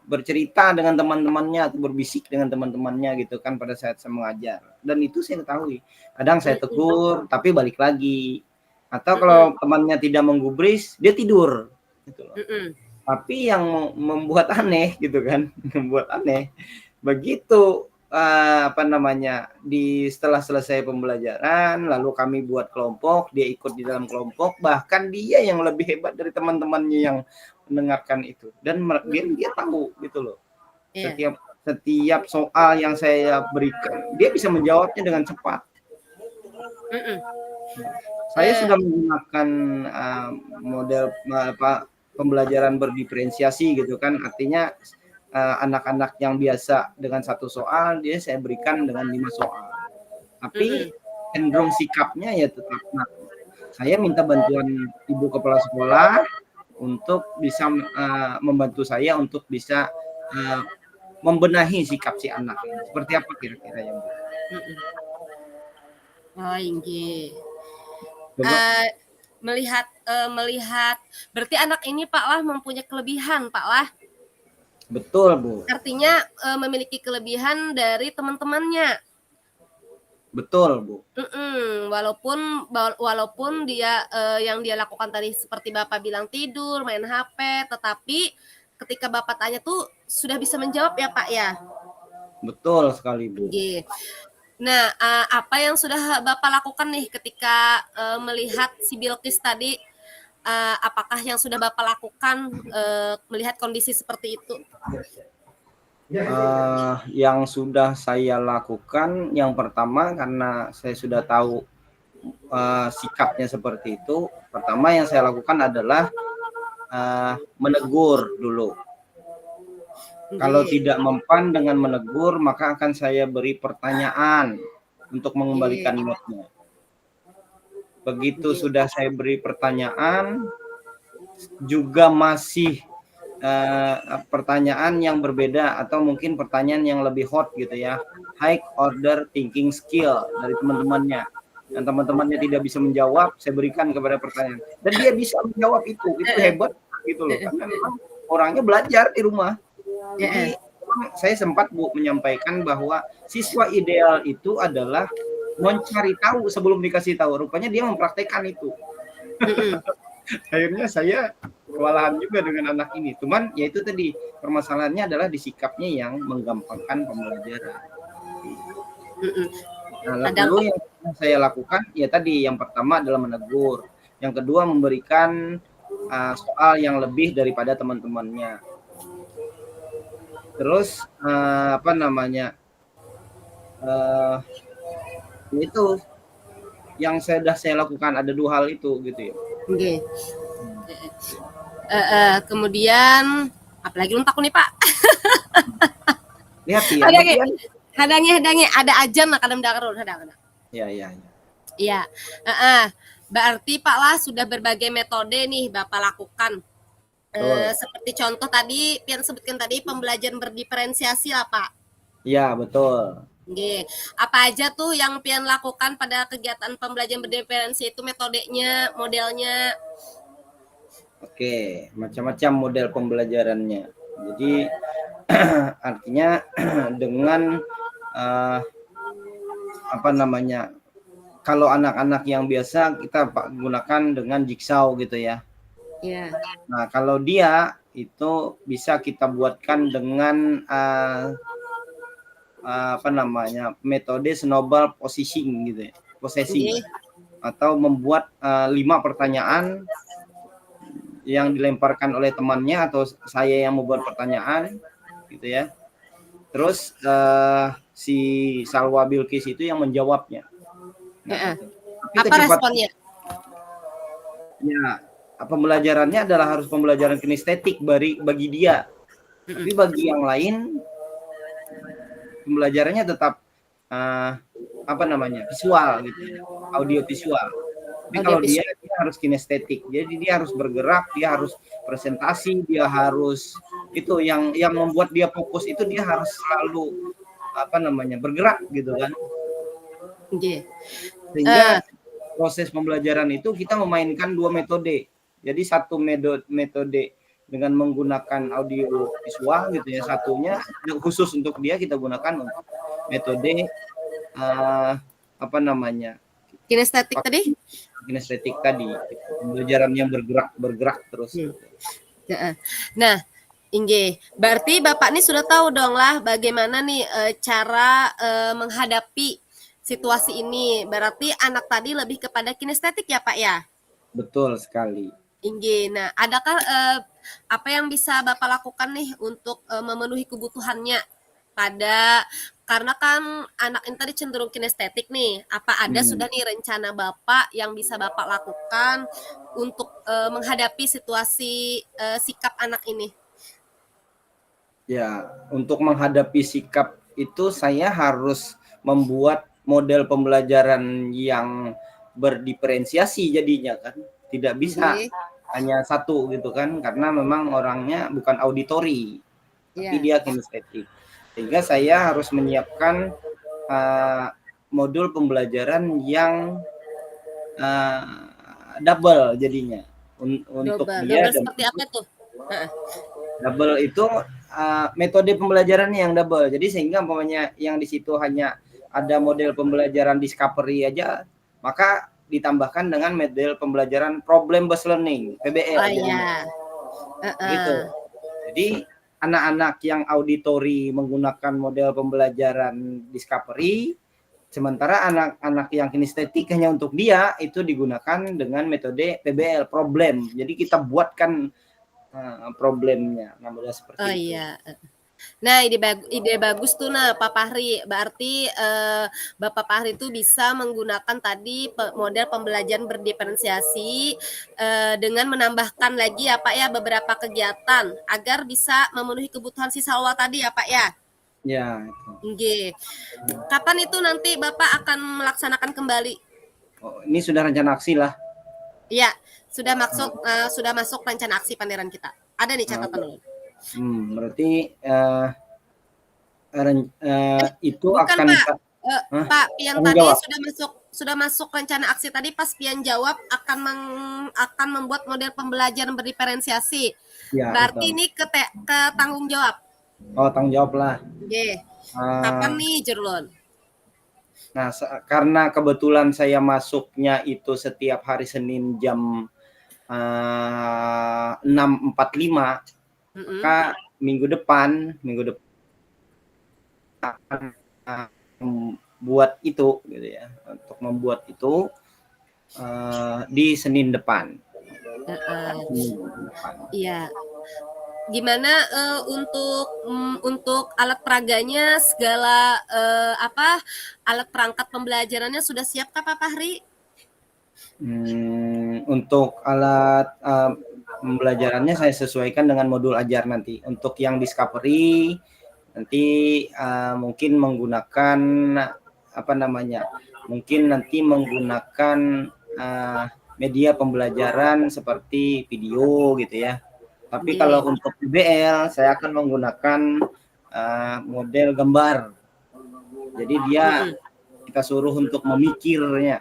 bercerita dengan teman-temannya atau berbisik dengan teman-temannya gitu kan pada saat saya mengajar. Dan itu saya ketahui. Kadang saya tegur tapi balik lagi. Atau kalau temannya tidak menggubris, dia tidur gitu loh. Tapi yang membuat aneh gitu kan, membuat aneh. Begitu setelah selesai pembelajaran, lalu kami buat kelompok, dia ikut di dalam kelompok, bahkan dia yang lebih hebat dari teman-temannya yang mendengarkan itu, dan dia tahu gitu loh. Setiap soal yang saya berikan, dia bisa menjawabnya dengan cepat. Saya sudah menggunakan model pembelajaran berdiferensiasi gitu kan, artinya anak-anak yang biasa dengan 1 soal, saya berikan dengan 5 soal. Tapi cenderung sikapnya ya tetap. Nah, saya minta bantuan ibu kepala sekolah untuk bisa membantu saya untuk bisa membenahi sikap si anak ini. Seperti apa kira-kira yang Bu? Oh, inggih. Coba. Melihat berarti anak ini Pak lah mempunyai kelebihan Pak lah. Betul Bu. Artinya memiliki kelebihan dari teman-temannya. Betul Bu. Walaupun dia yang dia lakukan tadi seperti Bapak bilang tidur, main HP, tetapi ketika Bapak tanya tuh sudah bisa menjawab ya Pak ya. Betul sekali Bu. Nah, apa yang sudah Bapak lakukan nih ketika melihat si Bilqis tadi? Apakah yang sudah Bapak lakukan melihat kondisi seperti itu? Yang sudah saya lakukan, yang pertama karena saya sudah tahu sikapnya seperti itu, pertama yang saya lakukan adalah menegur dulu. Kalau tidak mempan dengan menegur, maka akan saya beri pertanyaan untuk mengembalikan moodnya. Begitu sudah saya beri pertanyaan, juga masih pertanyaan yang berbeda atau mungkin pertanyaan yang lebih hot gitu ya, high order thinking skill dari teman-temannya, dan teman-temannya tidak bisa menjawab, saya berikan kepada pertanyaan dan dia bisa menjawab itu hebat gitu loh, karena memang orangnya belajar di rumah. Jadi saya sempat Bu menyampaikan bahwa siswa ideal itu adalah mencari tahu sebelum dikasih tahu, rupanya dia mempraktekkan itu. Akhirnya saya kewalahan juga dengan anak ini. Cuman ya itu tadi, permasalahannya adalah di sikapnya yang menggampangkan pembelajaran. Nah, lalu yang saya lakukan ya tadi, yang pertama adalah menegur, yang kedua memberikan soal yang lebih daripada teman-temannya. Terus itu yang sudah saya lakukan, ada 2 hal itu gitu ya. Kemudian apalagi luntak nih Pak. Lihat ya. Hadangi ada ajan lah kadang hadang. Iya. Berarti Pak lah sudah berbagai metode nih Bapak lakukan. Seperti contoh tadi yang sebutkan tadi, pembelajaran berdiferensiasi lah Pak. Iya, betul. Apa aja tuh yang Pian lakukan pada kegiatan pembelajaran berdiferensiasi itu, metodenya, modelnya? Oke, macam-macam model pembelajarannya. Jadi artinya dengan kalau anak-anak yang biasa kita gunakan dengan jigsaw gitu ya. Nah, kalau dia itu bisa kita buatkan dengan metode snowball positioning gitu ya, atau membuat 5 pertanyaan yang dilemparkan oleh temannya atau saya yang membuat pertanyaan gitu ya. Terus si Salwa Bilqis itu yang menjawabnya. Apa responnya? Ya, pembelajarannya adalah harus pembelajaran kinestetik bagi dia. Tapi bagi yang lain pembelajarannya tetap visual gitu, audio visual. Tapi kalau dia harus kinestetik, jadi dia harus bergerak, dia harus presentasi, dia harus itu yang membuat dia fokus, itu dia harus selalu bergerak gitu kan. Sehingga proses pembelajaran itu kita memainkan 2 metode. Jadi satu metode dengan menggunakan audio visual gitu ya, satunya khusus untuk dia kita gunakan untuk metode kinestetik tadi. Kinestetik tadi, pembelajaran yang bergerak terus. Nah, berarti Bapak nih sudah tahu dong lah bagaimana nih cara menghadapi situasi ini. Berarti anak tadi lebih kepada kinestetik ya Pak ya? Betul sekali. Nah, adakah apa yang bisa Bapak lakukan nih untuk memenuhi kebutuhannya karena kan anak ini tadi cenderung kinestetik nih. Apa ada sudah nih rencana Bapak yang bisa Bapak lakukan untuk menghadapi situasi sikap anak ini? Ya, untuk menghadapi sikap itu saya harus membuat model pembelajaran yang berdiferensiasi jadinya kan. Tidak bisa hanya satu gitu kan, karena memang orangnya bukan auditori, tapi dia kinestetik. Sehingga saya harus menyiapkan modul pembelajaran yang double jadinya untuk dia. Double seperti apa tuh? Double itu metode pembelajarannya yang double. Jadi sehingga umpamanya yang di situ hanya ada model pembelajaran discovery aja, maka ditambahkan dengan model pembelajaran problem based learning (PBL). Gitu. Jadi anak-anak yang auditori menggunakan model pembelajaran discovery, sementara anak-anak yang kinestetik hanya untuk dia itu digunakan dengan metode PBL, problem. Jadi kita buatkan problemnya, namanya seperti itu. Iya. Nah, ide bagus tuh Pak Fahri. Berarti Bapak Fahri itu bisa menggunakan tadi model pembelajaran berdiferensiasi dengan menambahkan lagi ya Pak ya beberapa kegiatan agar bisa memenuhi kebutuhan siswa tadi ya Pak ya. Ya. Oke. Kapan itu nanti Bapak akan melaksanakan kembali? Oh, ini sudah rencana aksi lah. Iya, sudah masuk rencana aksi Panderan kita. Ada nih catatan dulu. Berarti itu bukan, akan Pak, yang tadi sudah masuk rencana aksi tadi pas Pian jawab akan membuat model pembelajaran berdiferensiasi. Ya, berarti betul. Ini ke tanggung jawab. Oh, tanggung jawab lah. Kapan nih Jerlon? Nah, karena kebetulan saya masuknya itu setiap hari Senin jam 6.45, maka minggu depan akan membuat itu gitu ya, untuk membuat itu di Senin depan. Iya. Gimana untuk alat peraganya segala alat perangkat pembelajarannya sudah siap kah Pak Fahri? Untuk alat pembelajarannya saya sesuaikan dengan modul ajar nanti. Untuk yang discovery nanti mungkin menggunakan mungkin nanti menggunakan media pembelajaran seperti video gitu ya. Tapi kalau untuk PBL saya akan menggunakan model gambar. Jadi kita suruh untuk memikirnya.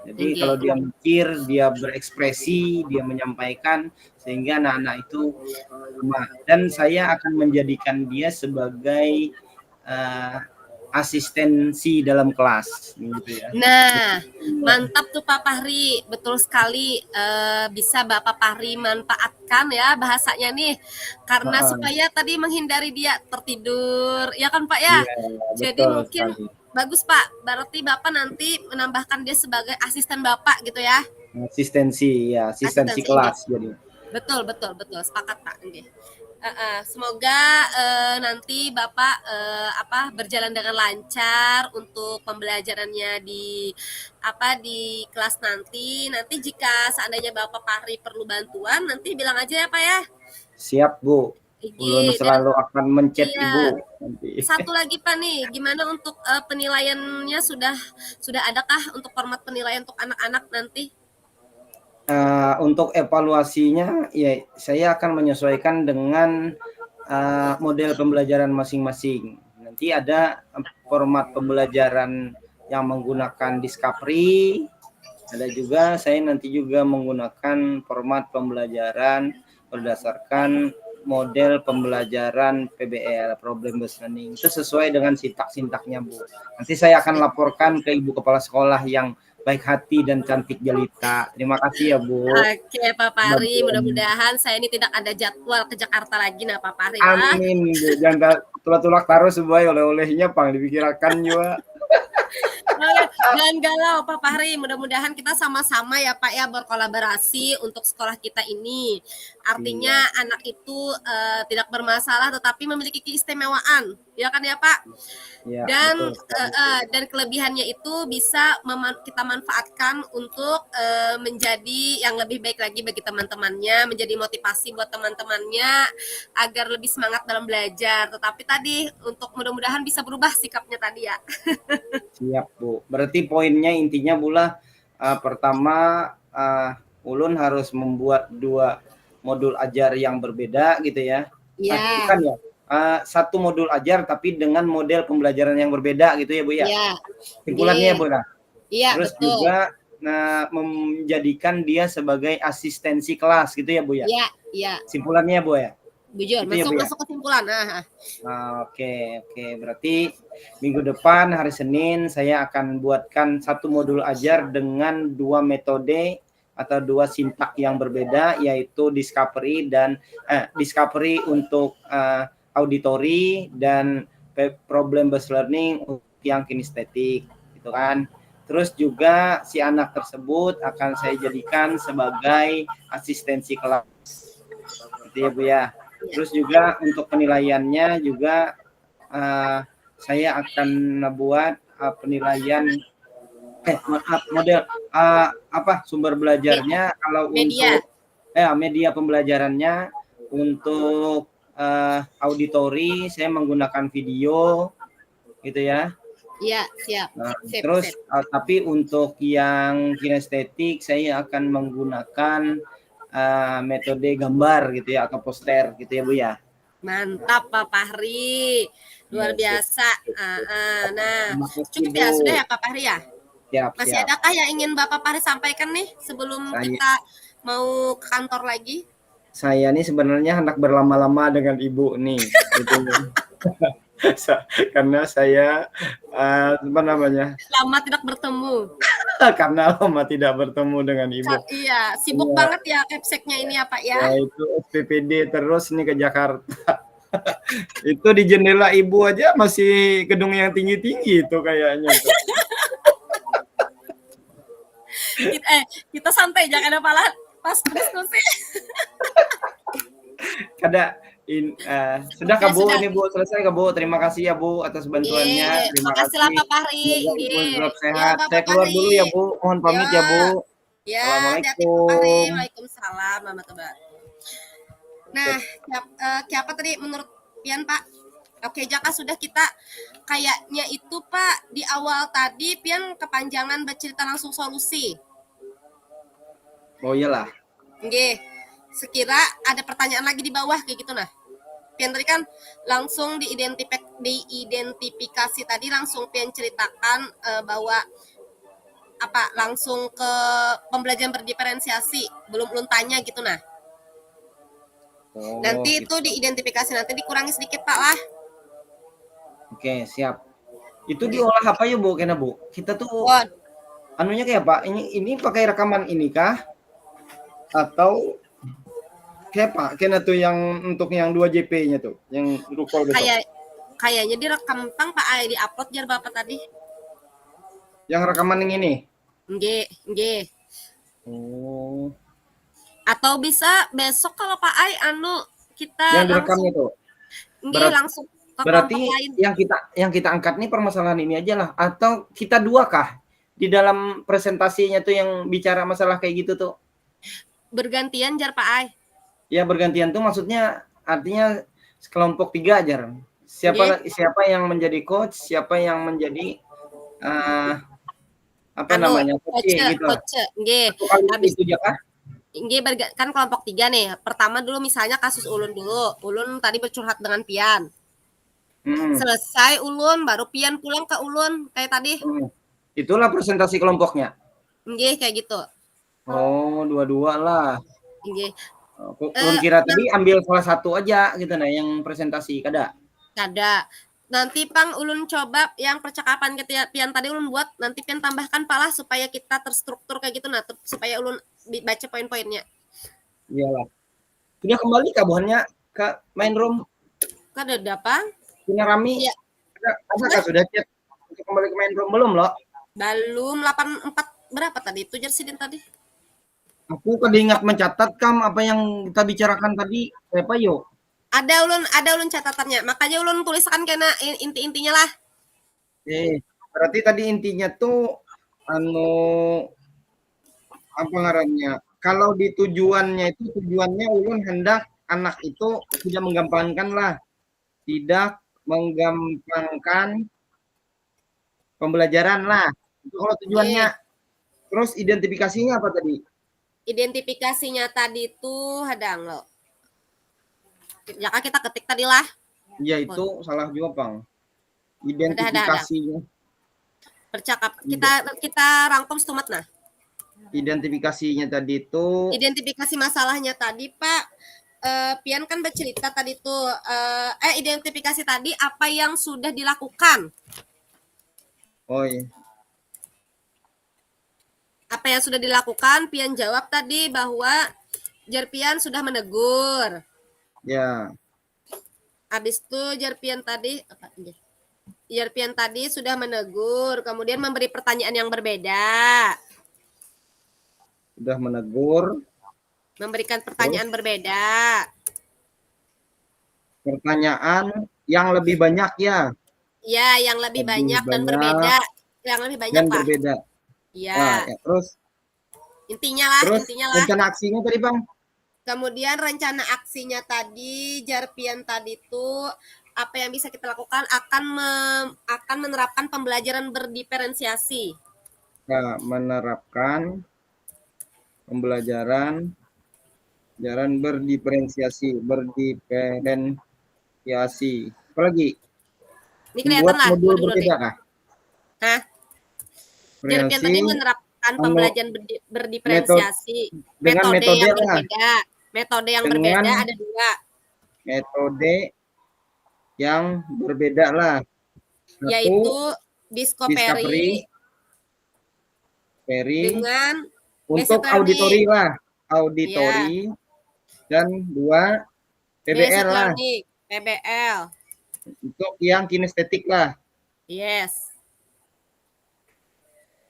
Jadi kalau dia mikir, dia berekspresi, dia menyampaikan, sehingga anak-anak itu dan saya akan menjadikan dia sebagai asistensi dalam kelas gitu ya. Nah, mantap tuh Pak Fahri, betul sekali bisa Bapak Fahri manfaatkan ya bahasanya nih, karena supaya tadi menghindari dia tertidur, ya kan Pak ya? Jadi mungkin sekali. Bagus Pak, berarti Bapak nanti menambahkan dia sebagai asisten Bapak gitu ya? Asistensi kelas jadi. Betul, sepakat Pak. Semoga nanti Bapak berjalan dengan lancar untuk pembelajarannya di kelas nanti. Nanti jika seandainya Bapak Fahri perlu bantuan, nanti bilang aja ya Pak ya. Siap Bu. Belum selalu akan mencet Ibu. Nanti. Satu lagi Pak nih, gimana untuk penilaiannya sudah adakah untuk format penilaian untuk anak-anak nanti? Untuk evaluasinya ya saya akan menyesuaikan dengan model pembelajaran masing-masing. Nanti ada format pembelajaran yang menggunakan discovery, ada juga saya nanti juga menggunakan format pembelajaran berdasarkan model pembelajaran PBL, problem based learning. Itu sesuai dengan sintak-sintaknya Bu. Nanti saya akan laporkan ke Ibu Kepala Sekolah yang baik hati dan cantik jelita. Terima kasih ya Bu. Oke Pak Fahri, mudah-mudahan saya ini tidak ada jadwal ke Jakarta lagi Pak Fahri. Amin Bu, jangan tulak-tulak taruh sebuah oleh-olehnya Pang dipikirkan juga. Jangan galau Pak Fahri, mudah-mudahan kita sama-sama ya Pak ya berkolaborasi untuk sekolah kita ini. Artinya anak itu tidak bermasalah tetapi memiliki keistimewaan. Ya kan ya Pak? Ya, Dan betul sekali. dan kelebihannya itu bisa kita manfaatkan untuk menjadi yang lebih baik lagi bagi teman-temannya, menjadi motivasi buat teman-temannya agar lebih semangat dalam belajar. Tetapi tadi untuk mudah-mudahan bisa berubah sikapnya tadi ya. Siap, Bu. Berarti poinnya intinya Bulah, pertama, ulun harus membuat 2 modul ajar yang berbeda gitu ya. Iya, Bukan ya, 1 modul ajar tapi dengan model pembelajaran yang berbeda gitu ya, Bu, ya? iya, Simpulannya ya, nggih. Bu, nah. Iya, Terus betul. juga, menjadikan dia sebagai asistensi kelas gitu ya, Bu, ya? Iya, iya. Simpulannya ya, Bu, ya? Bujur, Itu ya, masuk Bu, ya? masuk kesimpulan. Nah, Oke oke. Berarti minggu depan hari Senin saya akan buatkan 1 modul ajar dengan 2 metode atau 2 sintak yang berbeda, yaitu discovery untuk, auditory dan problem based learning untuk yang kinestetik, gitu kan. Terus juga si anak tersebut akan saya jadikan sebagai asistensi kelas, gitu ya, Bu, ya. Terus juga untuk penilaiannya juga saya akan buat penilaian maaf model sumber belajarnya kalau media. untuk media pembelajarannya untuk auditori saya menggunakan video gitu ya. Iya, siap. Nah, Sip, terus sip. tapi untuk yang kinestetik saya akan menggunakan metode gambar gitu ya atau poster gitu ya Bu ya. Mantap Pak Fahri. Luar Ya, sip, biasa. sip, sip. Nah, Terima kasih cukup Bu. ya, sudah ya Pak Fahri ya? Siap, Masih siap. adakah yang ingin Bapak Fahri sampaikan nih sebelum Saya kita mau ke kantor lagi? saya nih sebenarnya hendak berlama-lama dengan ibu nih, gitu. Karena saya, apa namanya, Lama tidak bertemu. karena lama tidak bertemu dengan ibu. Iya, sibuk Iya, banget ya Kepseknya ini ya Pak ya. ya itu SPPD terus nih ke Jakarta. Itu di jendela ibu aja masih gedung yang tinggi-tinggi itu kayaknya tuh. Kita, kita santai jangan ada pala pas diskusi. Kada sudah Oke, Kak Bu, sudah. ini Bu, selesai Kak Bu. Terima kasih ya Bu atas bantuannya, terima Makasih lah kasih. Pak Fahri. Semoga Ibu Nggih. tetap Ya sehat. Saya Bapak keluar Fahri. dulu ya Bu, mohon Ya. pamit ya Bu. Ya, hati-hati Pak Fahri. Assalamualaikum. Waalaikumsalam warahmatullahi wabarakatuh. Nah, siapa tadi menurut Pian Pak? Oke, Jaka sudah kita kayaknya itu Pak di awal tadi Pian kepanjangan bercerita langsung solusi. Oh iyalah. Nggih. Sekira ada pertanyaan lagi di bawah kayak gitu nah. Pian tadi kan langsung diidentifikasi tadi langsung Pian ceritakan bahwa apa langsung ke pembelajaran berdiferensiasi belum ulun tanya gitu nah. Oh, Nanti itu gitu. diidentifikasi nanti dikurangi sedikit Pak lah. Oke, siap. Itu Nggih. diolah apa ya, Bu? Kena, Bu? Kita tuh Wah, anunya kayak Pak, ini pakai rekaman ini kah? Atau kayak Pak, kena tuh yang untuk yang 2 JP-nya tuh, yang rukol besok. Kayaknya direkam tang Pak Ai di-upload jar Bapak tadi. Yang rekaman yang ini. Nggih, nggih. Oh. Atau bisa besok kalau Pak Ai kita Yang direkamnya langsung tuh. nggih langsung ke Berarti kelompok lain. yang kita angkat nih permasalahan ini aja lah atau kita 2 kah? Di dalam presentasinya tuh yang bicara masalah kayak gitu tuh. Bergantian jar Pak Ai. Ya bergantian tuh maksudnya artinya kelompok 3 aja. Siapa yang menjadi coach, siapa yang menjadi apa namanya? Coach gitu. Coach, nggih. Satu kali Habis itu aja kah? nggih kan kelompok 3 nih. Pertama dulu misalnya kasus Ulun dulu. Ulun tadi bercurhat dengan Pian. Selesai Ulun baru Pian pulang ke Ulun kayak tadi. Itulah presentasi kelompoknya. Nggih kayak gitu. Oh, 2-2 lah. Nggih. Ulun kira tadi ambil salah satu aja gitu nah yang presentasi kada. Kada. Nanti Pang Ulun coba yang percakapan Pian tadi Ulun buat nanti Pian tambahkan Pak lah supaya kita terstruktur kayak gitu nah supaya Ulun baca poin-poinnya. Iyalah. Sudah kembali kabuhannya ke main room? Kada ada Pang? Punya Rami? Iya. Ada sudah chat untuk kembali ke main room belum loh? Belum 84 berapa tadi? Itu Jersidin tadi. Aku kada ingat mencatat kam apa yang kita bicarakan tadi. Apa yuk? Ada ulun catatannya. Makanya ulun tuliskan kena inti-intinya lah. Berarti tadi intinya tuh apa ngarannya? Kalau di tujuannya ulun hendak anak itu tidak menggampangkan lah, tidak menggampangkan pembelajaran lah. Itu kalau tujuannya. Terus identifikasinya apa tadi? Identifikasinya tadi tuh hadang lo. Ya kan kita ketik tadi lah. Ya itu salah juga, Pang. Identifikasinya. Percakap. Kita rangkum setumat nah. Identifikasinya tadi itu. Identifikasi masalahnya tadi, Pak. Pian kan bercerita tadi tuh. Identifikasi tadi apa yang sudah dilakukan. Oh iya. Apa yang sudah dilakukan, Pian jawab tadi bahwa Jarpian sudah menegur. Ya. Habis itu Jarpian tadi sudah menegur, kemudian memberi pertanyaan yang berbeda. Sudah menegur. Memberikan pertanyaan berbeda. Pertanyaan yang lebih banyak ya. Ya, yang lebih banyak dan berbeda. Yang lebih banyak, dan Pak. Berbeda. Ya. Ya. Terus intinya lah. Rencana aksinya tadi, Bang. Kemudian rencana aksinya tadi, Jarpian tadi tuh apa yang bisa kita lakukan akan menerapkan pembelajaran berdiferensiasi. Ya, menerapkan pembelajaran berdiferensiasi. Apalagi? Ini kelihatan lah. Modul berbeda kah? Hah? Jarpian tadi menerapkan pembelajaran berdiferensiasi. Metode yang berbeda. Metode yang berbeda ada 2. Metode yang berbeda lah. Yaitu discovery dengan untuk auditori lah. Auditori. Dan 2 PBL lah. PBL. Untuk yang kinestetik lah. Yes.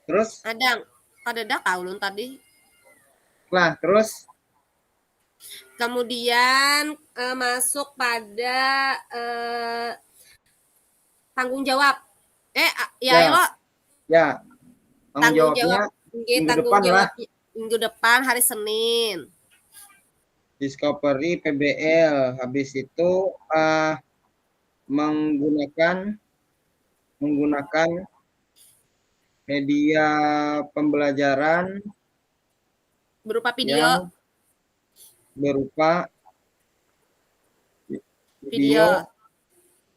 Terus? Ada ulun tadi. Lah, terus? Kemudian masuk pada tanggung jawab. Ya. Tanggung jawab minggu depan hari Senin. Discovery PBL. Habis itu menggunakan media pembelajaran berupa video.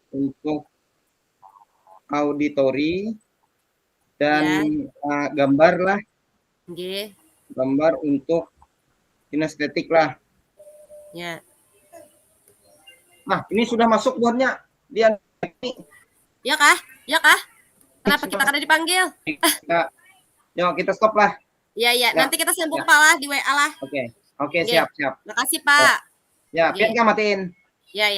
Untuk auditori dan gambar lah. Gambar untuk kinestetik lah. Ya. Nah, ini sudah masuk buatnya. Dia Ya kah? Kenapa kita kada dipanggil? Kita stop lah. Ya. Nanti kita sambung lah di WA lah. Oke, siap. Makasih, Pak. Ya, Pian matiin. Ya.